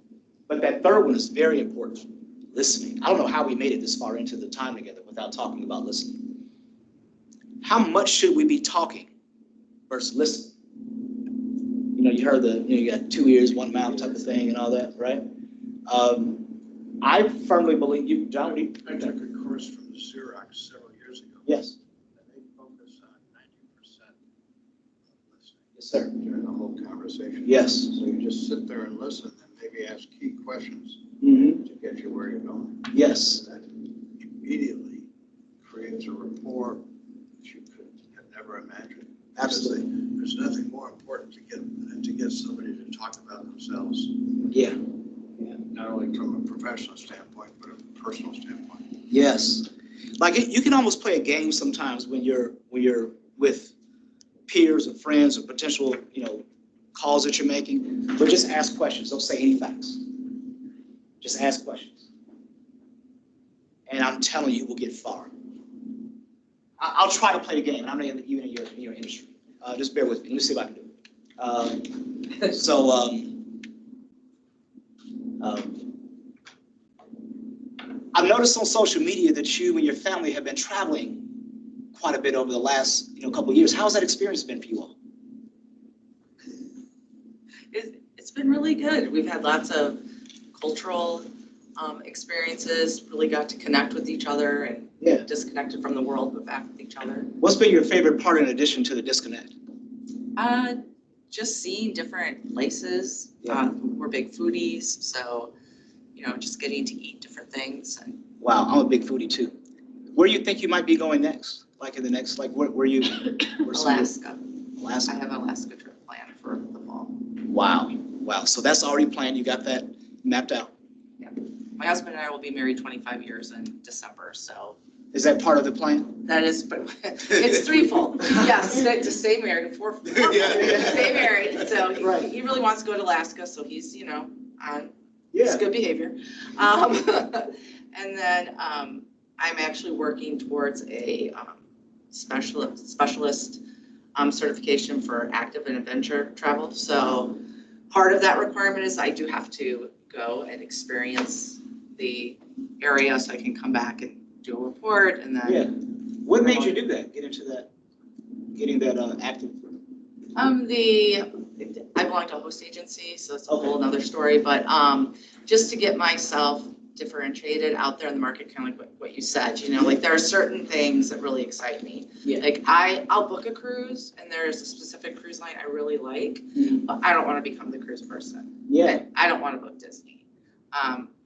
but that third one is very important. Listening. I don't know how we made it this far into the time together without talking about listening. How much should we be talking versus listening? You know, you heard you got 2 ears, 1 mouth type of thing and all that, right? I firmly believe you, John. I took a course from the Xerox several years ago. Yes. And they focus on 90% of listening. Yes, sir. During the whole conversation. Yes. So you just sit there and listen and maybe ask key questions Mm-hmm. to get you where you're going. Yes. That immediately creates a rapport that you could have never imagined. Absolutely. There's nothing more important than to get somebody to talk about themselves. Yeah. Not only from a professional standpoint, but a personal standpoint. Yes. Like you can almost play a game sometimes when you're with peers or friends or potential, calls that you're making, but just ask questions. Don't say any facts. Just ask questions. And I'm telling you, we'll get far. I'll try to play the game. I'm not even in your industry. Just bear with me. Let me see if I can do it. I've noticed on social media that you and your family have been traveling quite a bit over the last couple of years. How's that experience been for you all? It's been really good. We've had lots of cultural experiences, really got to connect with each other and disconnected from the world, but back with each other. What's been your favorite part in addition to the disconnect? Just seeing different places. We're big foodies, so just getting to eat different things. Wow, I'm a big foodie too. Where do you think you might be going next? Like in the next, where you? Alaska. Alaska. I have an Alaska trip planned for the fall. Wow. So that's already planned. You got that mapped out. Yeah. My husband and I will be married 25 years in December, so. Is that part of the plan? That is, but it's threefold. Yes, to stay married, fourfold. Stay married. So he really wants to go to Alaska, so he's, on his good behavior. And then I'm actually working towards a specialist certification for active and adventure travel. So part of that requirement is I do have to go and experience the area so I can come back and do a report and then. Yeah. What made you do that? Getting that active? I belong to a host agency, so it's a whole another story, but just to get myself differentiated out there in the market, kind of like what you said, like there are certain things that really excite me. Yeah. Like I'll book a cruise and there's a specific cruise line I really like, but I don't want to become the cruise person. Yeah. I don't want to book Disney.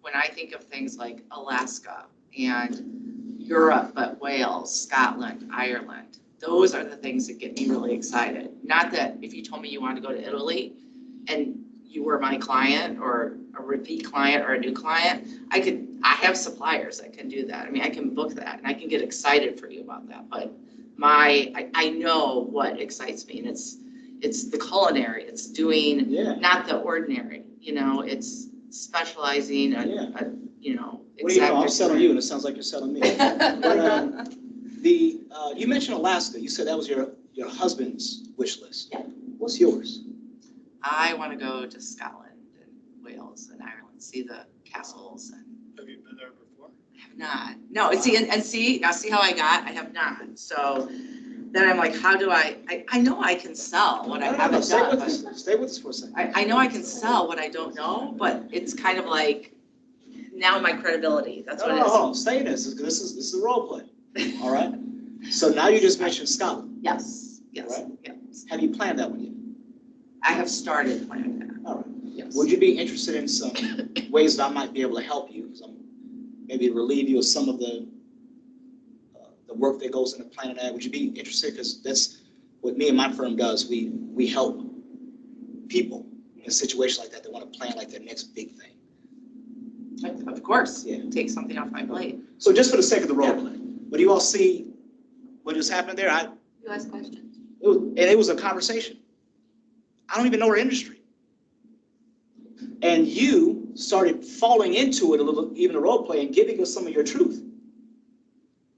When I think of things like Alaska and Europe, but Wales, Scotland, Ireland, those are the things that get me really excited. Not that if you told me you wanted to go to Italy and you were my client or a repeat client or a new client, I have suppliers that can do that. I mean, I can book that and I can get excited for you about that. But I know what excites me, and it's the culinary. It's doing not the ordinary, it's specializing, What do you know? I'm selling you, and it sounds like you're selling me. But, you mentioned Alaska. You said that was your husband's wish list. Yeah. What's yours? I want to go to Scotland and Wales and Ireland, see the castles and. Have you been there before? I have not. No, see, and see, now see how I have not. So then I'm like, how do I know I can sell what I haven't done. But Stay with us for a second. I know I can sell what I don't know, but it's kind of like now my credibility, that's what it No, is. stay in this. This is a role play. All right? So now you just mentioned Scotland. Yes, yes, Right. yes. Have you planned that one yet? I have started planning that, All right. yes. Would you be interested in some ways that I might be able to help you? Maybe relieve you of some of the work that goes into planning that? Would you be interested? Because that's what me and my firm does. We help people in situations like that want to plan like their next big thing. Of course, Yeah. take something off my plate. So just for the sake of the role play, but you all see what just happened there? You ask questions. It was a conversation. I don't even know her industry. And you started falling into it a little, even a role play, and giving us some of your truth.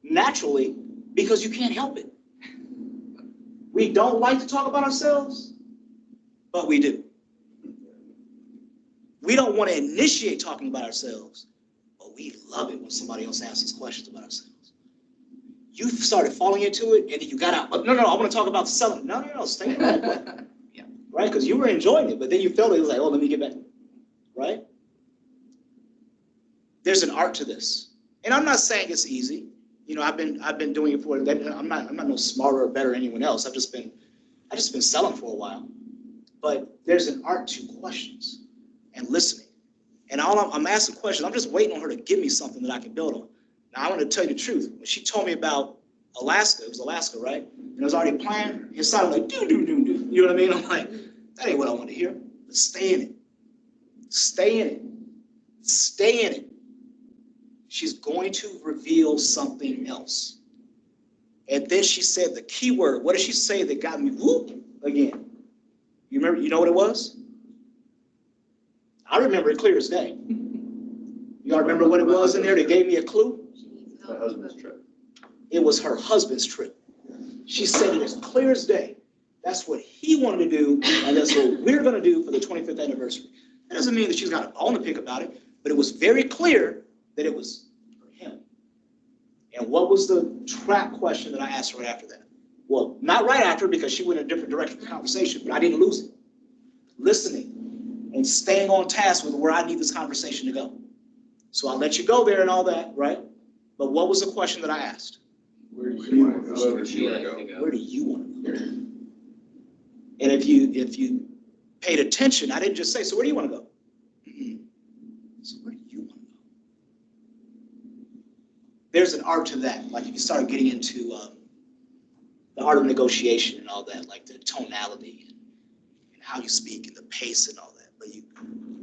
Naturally, because you can't help it. We don't like to talk about ourselves, but we do. We don't want to initiate talking about ourselves, but we love it when somebody else asks us questions about ourselves. You started falling into it, and then you got out. No, I want to talk about selling. No, stay in the role play. Yeah. Right? Because you were enjoying it, but then you felt it was like, oh, let me get back. Right? There's an art to this. And I'm not saying it's easy. You know, I've been doing it for, I'm not no smarter or better than anyone else. I've just been selling for a while. But there's an art to questions and listening. And I'm asking questions. I'm just waiting on her to give me something that I can build on. Now, I want to tell you the truth. When she told me about Alaska, it was Alaska, right? And it was already planned. It sounded like do. You know what I mean? I'm like, that ain't what I want to hear. But stay in it. Stay in it. Stay in it. She's going to reveal something else. And then she said the key word. What did she say that got me whoop again? You remember, you know what it was? I remember it clear as day. Y'all remember what it was in there that gave me a clue? My husband's trip. It was her husband's trip. She said it as clear as day. That's what he wanted to do, and that's what we're going to do for the 25th anniversary. That doesn't mean that she's got a bone to pick about it, but it was very clear that it was for him. And what was the trap question that I asked right after that? Well, not right after, because she went in a different direction of the conversation, but I didn't lose it. Listening and staying on task with where I need this conversation to go. So I'll let you go there and all that, right? But what was the question that I asked? Where do you want to go? Where do you want to go? Where do you want to go? And if you paid attention, I didn't just say, so where do you want to go? So where do you want to go? There's an art to that. Like if you start getting into the art of negotiation and all that, like the tonality and how you speak and the pace and all that. But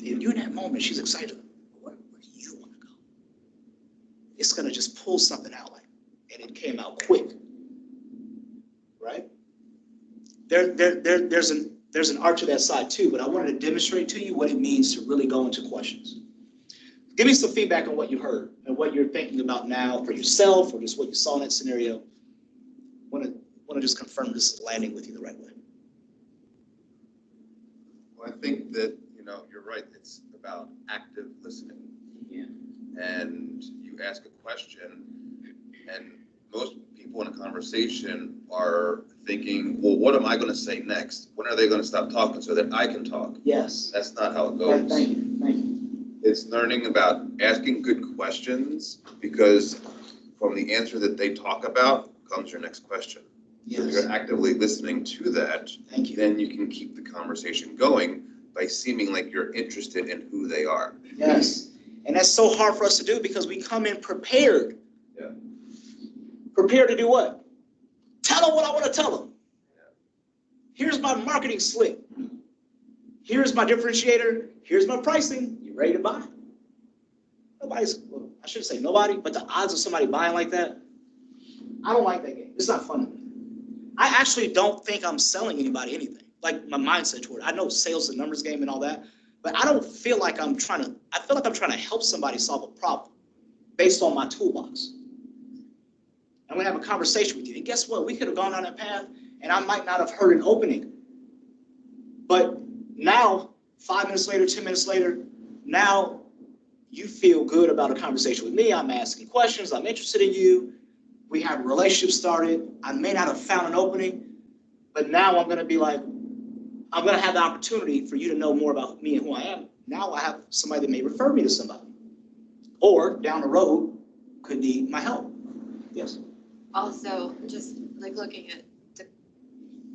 you're in that moment, she's excited. Where do you want to go? It's going to just pull something out like, and it came out quick, right? There's an art to that side too, but I wanted to demonstrate to you what it means to really go into questions. Give me some feedback on what you heard and what you're thinking about now for yourself or just what you saw in that scenario. Want to just confirm this is landing with you the right way. Well, I think that, you're right. It's about active listening. Yeah. And you ask a question, and most people in a conversation are thinking, well, what am I going to say next? When are they going to stop talking so that I can talk? Yes. That's not how it goes. Thank you. It's learning about asking good questions, because from the answer that they talk about comes your next question. So if Yes. you're actively listening to that, Thank you. then you can keep the conversation going by seeming like you're interested in who they are. Yes. And that's so hard for us to do because we come in prepared. Yeah. Prepared to do what? Tell them what I want to tell them. Here's my marketing slick. Here's my differentiator. Here's my pricing. You ready to buy? Well, I shouldn't say nobody, but the odds of somebody buying like that, I don't like that game. It's not fun to me. I actually don't think I'm selling anybody anything. Like my mindset toward it. I know sales is a numbers game and all that, but I don't feel like I feel like I'm trying to help somebody solve a problem based on my toolbox. I'm gonna have a conversation with you. And guess what? We could have gone down that path and I might not have heard an opening. But Now, 5 minutes later, 10 minutes later, now you feel good about a conversation with me. I'm asking questions. I'm interested in you. We have a relationship started. I may not have found an opening, but now I'm going to be like, I'm going to have the opportunity for you to know more about me and who I am. Now I have somebody that may refer me to somebody. Or down the road could need my help. Yes. Also, just like looking at the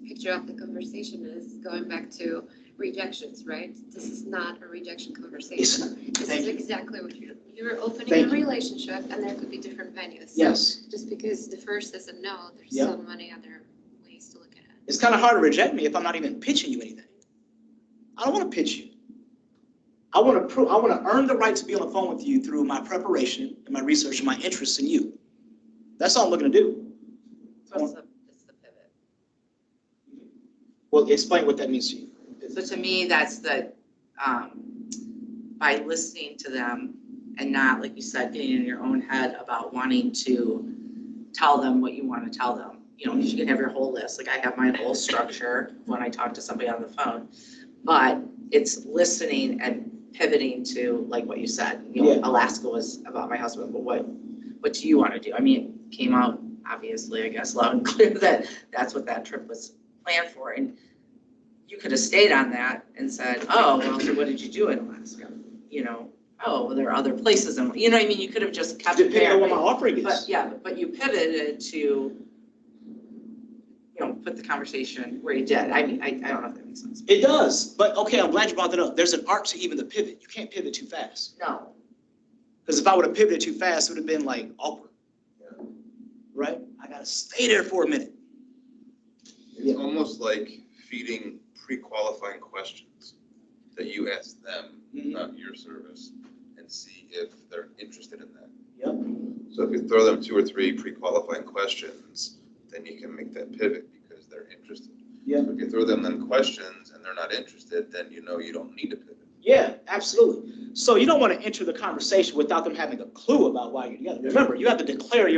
picture of the conversation is going back to rejections, right? This is not a rejection conversation. This is exactly what you're opening a relationship, and there could be different venues. Yes. So just because the first is a no, there's so many other ways to look at it. It's kind of hard to reject me if I'm not even pitching you anything. I don't want to pitch you. I want to earn the right to be on the phone with you through my preparation and my research and my interest in you. That's all I'm looking to do. So it's the pivot. Well, explain what that means to you. So to me, that's the, by listening to them and not, like you said, getting in your own head about wanting to tell them what you want to tell them. You know, you can have your whole list. Like I have my whole structure when I talk to somebody on the phone, but it's listening and pivoting to like what you said. You know, Alaska was about my husband, but what do you want to do? I mean, it came out obviously, I guess, loud and clear that that's what that trip was planned for. And you could have stayed on that and said, oh, well, so what did you do in Alaska? You know, oh, well, there are other places. And you know what I mean? You could have just kept it depending there. on what my offering is. But yeah, but you pivoted to, you know, put the conversation where you did. I mean, I don't know if that makes sense. It does, but okay, I'm glad you brought that up. There's an art to even the pivot. You can't pivot too fast. No. Because if I would have pivoted too fast, it would have been like awkward. Right? I got to stay there for a minute. It's almost like feeding pre-qualifying questions that you ask them about your service and see if they're interested in that. Yep. So if you throw them 2 or 3 pre-qualifying questions, then you can make that pivot because they're interested. Yeah. So if you throw them then questions and they're not interested, then you know you don't need to pivot. Yeah, absolutely. So you don't want to enter the conversation without them having a clue about why you're together. Remember, you have to declare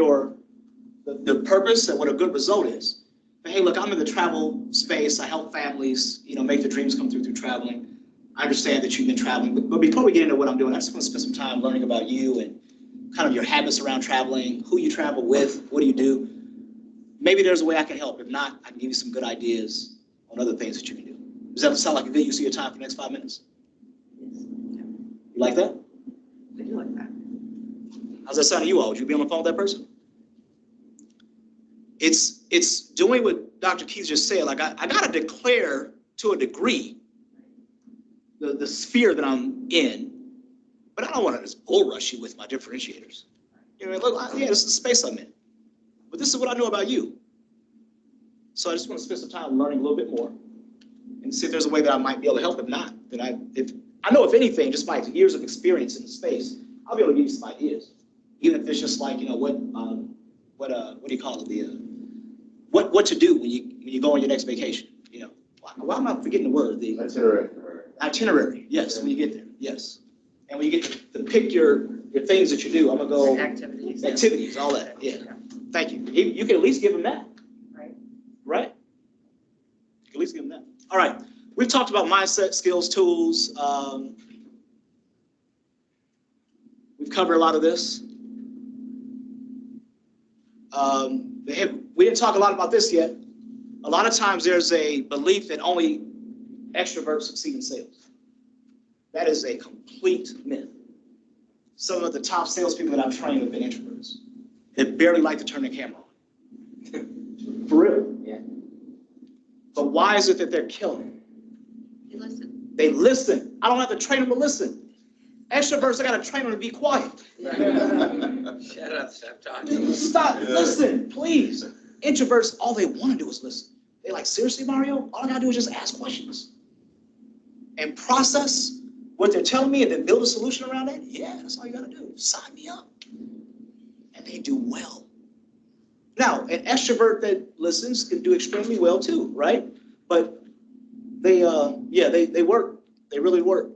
the purpose and what a good result is. But hey, look, I'm in the travel space. I help families, you know, make their dreams come through traveling. I understand that you've been traveling, but before we get into what I'm doing, I just want to spend some time learning about you and kind of your habits around traveling, who you travel with, what do you do. Maybe there's a way I can help. If not, I can give you some good ideas on other things that you can do. Does that sound like a good use of your time for the next 5 minutes? You like that? I do like that. How's that sound to you all? Would you be on the phone with that person? It's doing what Dr. Keith just said. Like I gotta declare to a degree the sphere that I'm in, but I don't want to just bull rush you with my differentiators. You know, look, yeah, this is the space I'm in, but this is what I know about you. So I just want to spend some time learning a little bit more and see if there's a way that I might be able to help. If not, then if anything, just my years of experience in the space, I'll be able to give you some ideas, even if it's just like, you know, what do you call it? What to do when you go on your next vacation? You know, why am I forgetting the word? The itinerary. Yes, when you get there. Yes, and when you get to pick your things that you do, I'm gonna go activities, all that. Yeah. Thank you. You can at least give them that. Right. You can at least give them that. All right. We've talked about mindset, skills, tools. We've covered a lot of this. We didn't talk a lot about this yet. A lot of times there's a belief that only extroverts succeed in sales. That is a complete myth. Some of the top salespeople that I've trained have been introverts. They barely like to turn the camera on. For real. Yeah. But why is it that they're killing it? They listen. They listen. I don't have to train them to listen. Extroverts, I got to train them to be quiet. Shut up, stop talking. Stop, listen, please. Introverts, all they want to do is listen. They're like, seriously, Mario? All I got to do is just ask questions and process what they're telling me and then build a solution around it. Yeah, that's all you got to do. Sign me up. And they do well. Now, an extrovert that listens can do extremely well too, right? But they work. They really work.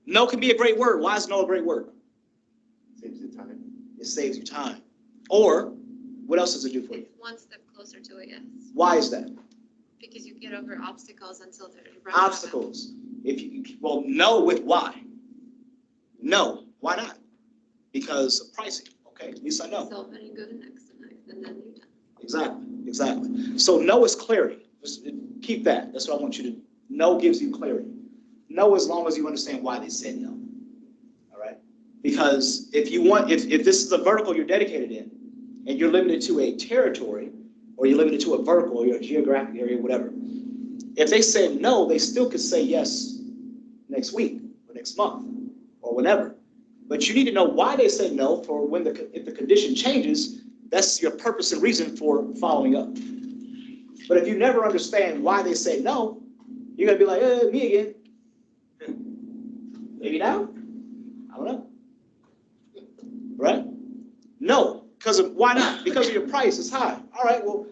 No can be a great word. Why is no a great word? Saves you time. It saves you time. Or, what else does it do for you? It's one step closer to a yes. Why is that? Because you get over obstacles until they're. Obstacles. Well, no with why? No, why not? Because of pricing. Okay, at least I know. Solve it and go to next and next, and then you're done. Exactly. So no is clarity. Just keep that. That's what I want you to. No gives you clarity. No, as long as you understand why they said no. All right. Because if this is a vertical you're dedicated in, and you're limited to a territory, or you're limited to a vertical, or your geographic area, whatever. If they said no, they still could say yes next week or next month or whenever. But you need to know why they said no for if the condition changes, that's your purpose and reason for following up. But if you never understand why they say no, you're gonna be like, me again. Maybe now? I don't know. Right? No, why not? Because of your price is high. All right, well,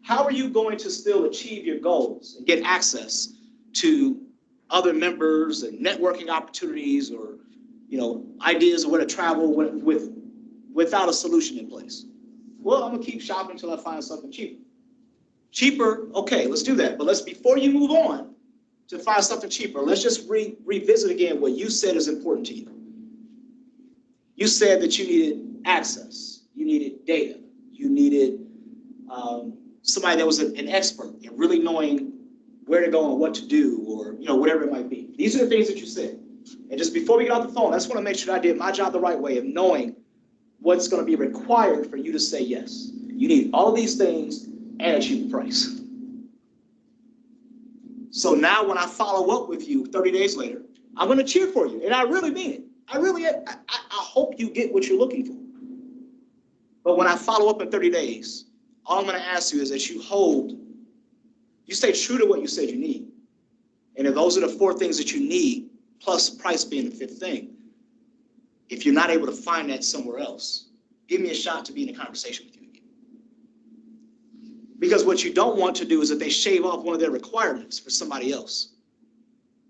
how are you going to still achieve your goals and get access to other members and networking opportunities or, ideas of where to travel without a solution in place? Well, I'm gonna keep shopping until I find something cheaper. Cheaper, okay, let's do that. But before you move on to find something cheaper, let's just revisit again what you said is important to you. You said that you needed access, you needed data, you needed somebody that was an expert in really knowing where to go and what to do, or whatever it might be. These are the things that you said. And just before we get off the phone, I just want to make sure that I did my job the right way of knowing what's going to be required for you to say yes. You need all of these things at a cheap price. So now when I follow up with you 30 days later, I'm going to cheer for you. And I really mean it. I hope you get what you're looking for. But when I follow up in 30 days, all I'm going to ask you is that you stay true to what you said you need. And if those are the 4 things that you need, plus price being the 5th thing, if you're not able to find that somewhere else, give me a shot to be in a conversation with you again. Because what you don't want to do is that they shave off one of their requirements for somebody else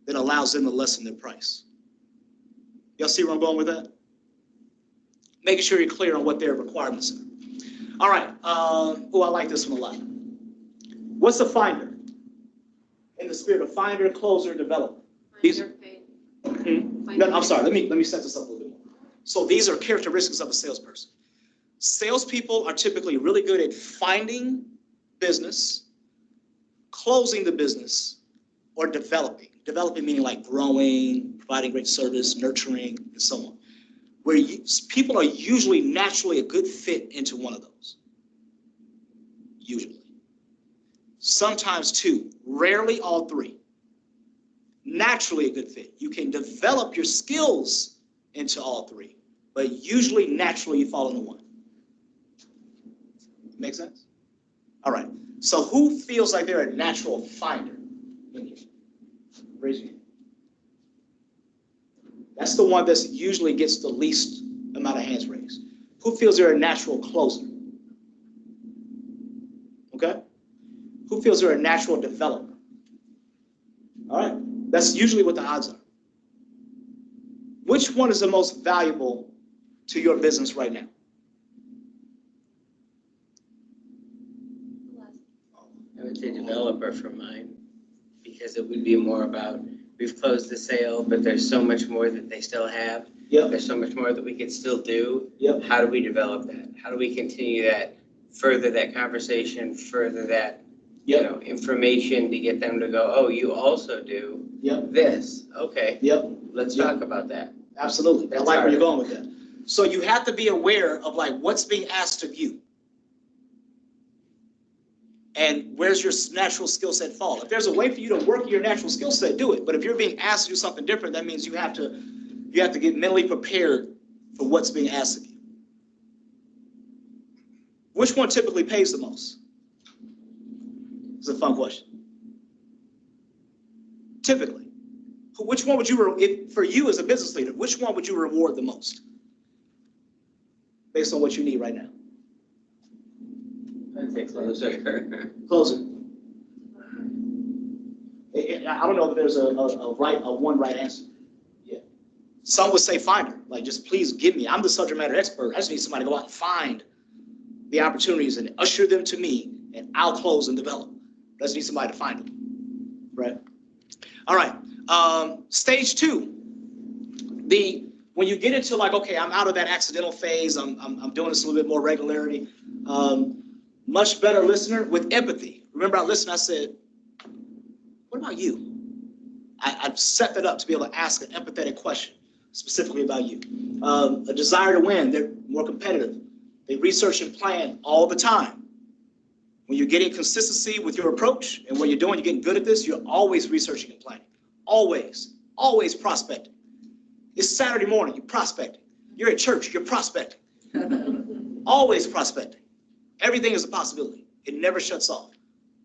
that allows them to lessen their price. Y'all see where I'm going with that? Making sure you're clear on what their requirements are. All right. I like this one a lot. What's a finder? In the spirit of finder, closer, developer. No, I'm sorry. Let me set this up a little bit more. So these are characteristics of a salesperson. Salespeople are typically really good at finding business, closing the business, or developing. Developing meaning like growing, providing great service, nurturing, and so on. Where people are usually naturally a good fit into one of those. Usually. Sometimes 2, rarely all 3. Naturally a good fit. You can develop your skills into all 3, but usually naturally you fall into 1. Make sense? All right. So who feels like they're a natural finder? Raise your hand. That's the one that usually gets the least amount of hands raised. Who feels they're a natural closer? Okay. Who feels they're a natural developer? All right. That's usually what the odds are. Which one is the most valuable to your business right now? I would say developer for mine, because it would be more about, we've closed the sale, but there's so much more that they still have. Yep. There's so much more that we could still do. Yep. How do we develop that? How do we continue that, further that conversation, further that, information to get them to go, oh, you also do this. Okay. Yep. Let's talk about that. Absolutely. I like where you're going with that. So you have to be aware of what's being asked of you. And where's your natural skill set fall? If there's a way for you to work your natural skill set, do it. But if you're being asked to do something different, that means you have to get mentally prepared for what's being asked of you. Which one typically pays the most? It's a fun question. Typically, which one would for you as a business leader, which one would you reward the most? Based on what you need right now. I'd say closer. Closer. I don't know if there's a one right answer. Yeah. Some would say finder, just please give me. I'm the subject matter expert. I just need somebody to go out and find the opportunities and usher them to me, and I'll close and develop. I just need somebody to find them, right? All right, stage 2. When you get into like, okay, I'm out of that accidental phase, I'm doing this a little bit more regularity, much better listener with empathy. Remember I listened, I said, what about you? I've set that up to be able to ask an empathetic question, specifically about you. A desire to win, they're more competitive. They research and plan all the time. When you're getting consistency with your approach and what you're doing, you're getting good at this, you're always researching and planning. Always prospecting. It's Saturday morning, you're prospecting. You're at church, you're prospecting. Always prospecting. Everything is a possibility. It never shuts off.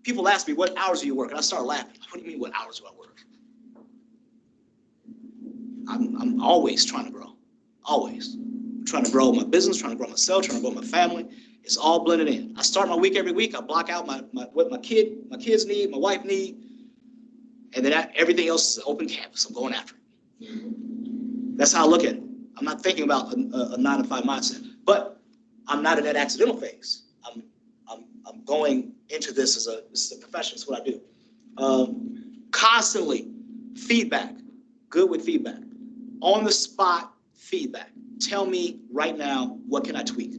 People ask me, what hours do you work? And I start laughing. What do you mean, what hours do I work? I'm always trying to grow. Always. I'm trying to grow my business, trying to grow myself, trying to grow my family. It's all blended in. I start my week every week. I block out what my kids need, my wife need, and then everything else is open canvas. I'm going after it. That's how I look at it. I'm not thinking about a 9-to-5 mindset, but I'm not in that accidental phase. I'm going into this as a profession. It's what I do. Constantly feedback. Good with feedback. On the spot feedback. Tell me right now, what can I tweak?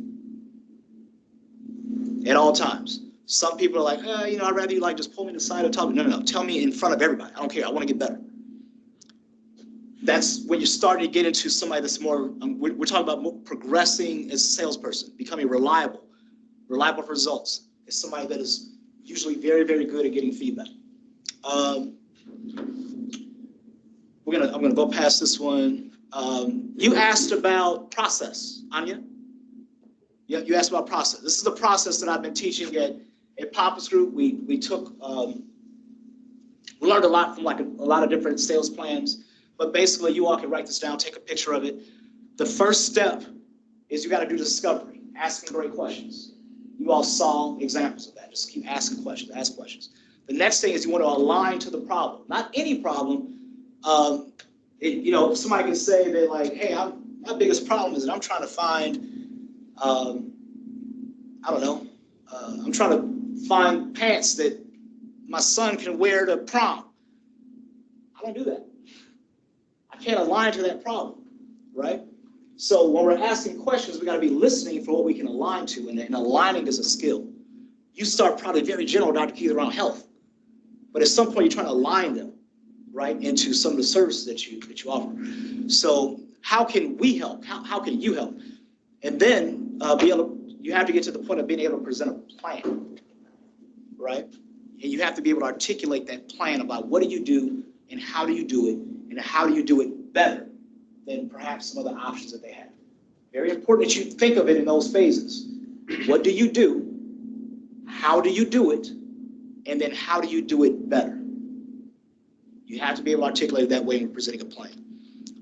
At all times. Some people are like, I'd rather you just pull me to the side and talk. No. Tell me in front of everybody. I don't care. I want to get better. That's when you're starting to get into somebody that's more, we're talking about progressing as a salesperson, becoming reliable for results. It's somebody that is usually very, very good at getting feedback. I'm gonna go past this one. You asked about process, Anya. Yeah, you asked about process. This is the process that I've been teaching at Papa's Group. We learned a lot from a lot of different sales plans, but basically you all can write this down, take a picture of it. The first step is you got to do discovery, asking great questions. You all saw examples of that. Just keep asking questions, ask questions. The next thing is you want to align to the problem. Not any problem. Somebody can say that hey, my biggest problem is that I'm trying to find, I'm trying to find pants that my son can wear to prom. I don't do that. I can't align to that problem, right? So when we're asking questions, we got to be listening for what we can align to, and aligning is a skill. You start probably very general, Dr. Keith, around health, but at some point you're trying to align them, right, into some of the services that you offer. So how can we help? How can you help? And then you have to get to the point of being able to present a plan, right? And you have to be able to articulate that plan about what do you do and how do you do it and how do you do it better than perhaps some other options that they have. Very important that you think of it in those phases. What do you do? How do you do it? And then how do you do it better? You have to be able to articulate it that way when you're presenting a plan.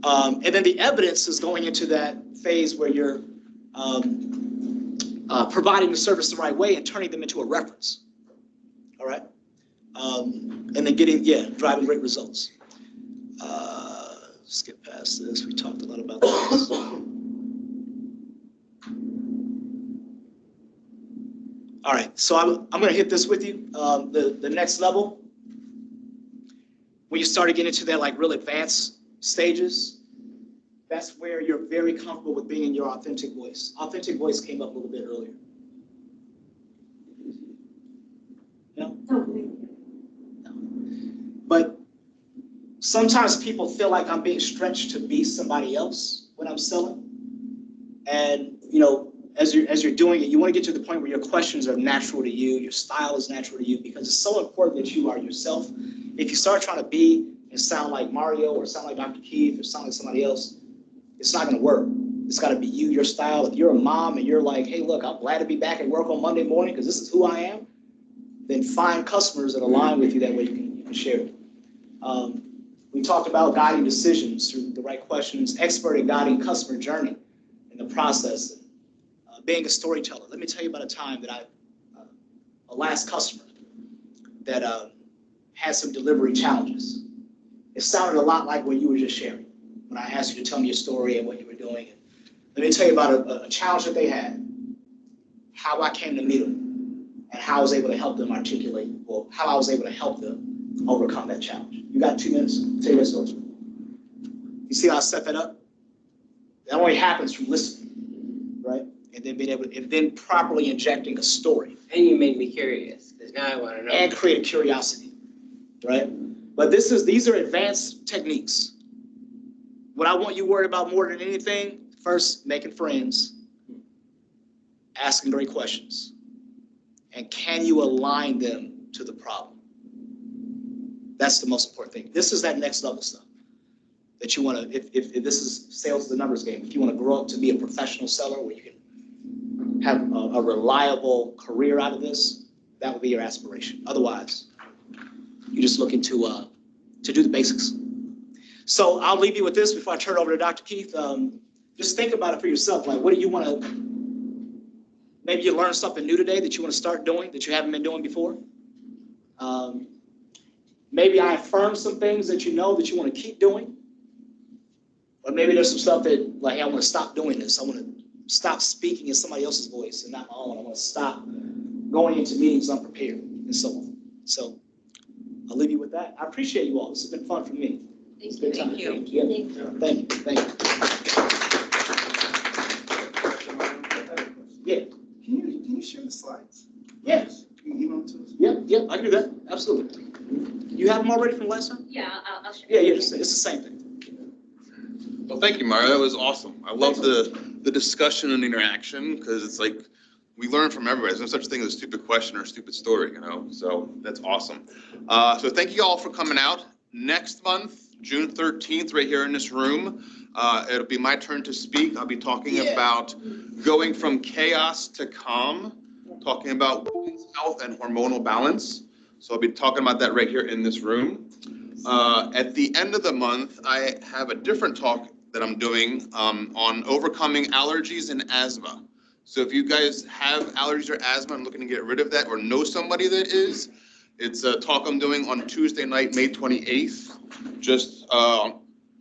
And then the evidence is going into that phase where you're providing the service the right way and turning them into a reference. All right? And then driving great results. Skip past this. We talked a lot about this. All right, so I'm going to hit this with you. The next level, when you start to get into that real advanced stages, that's where you're very comfortable with being in your authentic voice. Authentic voice came up a little bit earlier. No? No. But sometimes people feel like I'm being stretched to be somebody else when I'm selling. And, as you're doing it, you want to get to the point where your questions are natural to you, your style is natural to you, because it's so important that you are yourself. If you start trying to be and sound like Mario or sound like Dr. Keith or sound like somebody else, it's not going to work. It's got to be you, your style. If you're a mom and you're like, hey, look, I'm glad to be back at work on Monday morning because this is who I am, then find customers that align with you. That way you can share it. We talked about guiding decisions through the right questions, expert at guiding customer journey in the process, being a storyteller. Let me tell you about a time that a last customer that had some delivery challenges. It sounded a lot like what you were just sharing when I asked you to tell me your story and what you were doing. Let me tell you about a challenge that they had, how I came to meet them, and how I was able to help them articulate, or how I was able to help them overcome that challenge. You got 2 minutes to tell your story. You see how I set that up? That only happens from listening, right? And then being able to, and then properly injecting a story. And you made me curious, because now I want to know. And create a curiosity, right? But these are advanced techniques. What I want you worried about more than anything, first, making friends, asking great questions, and can you align them to the problem? That's the most important thing. This is that next level stuff that you want to, if this is sales is the numbers game, if you want to grow up to be a professional seller where you can have a reliable career out of this, that would be your aspiration. Otherwise, you're just looking to do the basics. So I'll leave you with this before I turn it over to Dr. Keith. Just think about it for yourself. Like, what do you want to, maybe you learned something new today that you want to start doing that you haven't been doing before. Maybe I affirmed some things that you know that you want to keep doing. Or maybe there's some stuff that, like, hey, I want to stop doing this. I want to stop speaking in somebody else's voice and not my own. I want to stop going into meetings unprepared and so on. So I'll leave you with that. I appreciate you all. This has been fun for me. It's been time. Thank you. Yeah. Thank you. Thank you. Yeah. Can you share the slides? Yes. Can you email them to us? Yep, I can do that. Absolutely. You have them already from last time? Yeah, I'll share. Yeah, it's the same thing. Well, thank you, Mario. That was awesome. I love the discussion and interaction because it's like we learn from everybody. There's no such thing as a stupid question or a stupid story, you know? So that's awesome. So thank you all for coming out. Next month, June 13th, right here in this room, it'll be my turn to speak. I'll be talking about going from chaos to calm, talking about women's health and hormonal balance. So I'll be talking about that right here in this room. At the end of the month, I have a different talk that I'm doing on overcoming allergies and asthma. So if you guys have allergies or asthma and looking to get rid of that or know somebody that is, it's a talk I'm doing on Tuesday night, May 28th, just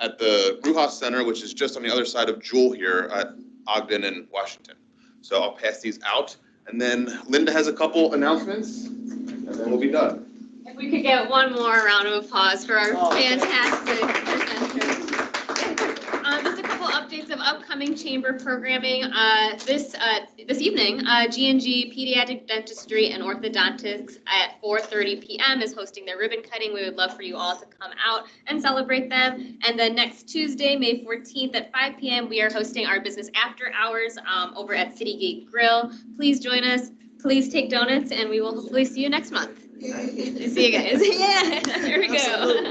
at the Brujas Center, which is just on the other side of Jewel here at Ogden and Washington. So I'll pass these out. And then Linda has a couple announcements, and then we'll be done. If we could get one more round of applause for our fantastic presenters. Just a couple updates of upcoming chamber programming. This evening, G&G Pediatric Dentistry and Orthodontics at 4:30 p.m. is hosting their ribbon cutting. We would love for you all to come out and celebrate them. And then next Tuesday, May 14th at 5 p.m., we are hosting our business after hours over at Citygate Grill. Please join us. Please take donuts, and we will hopefully see you next month. See you guys. Yeah, there we go.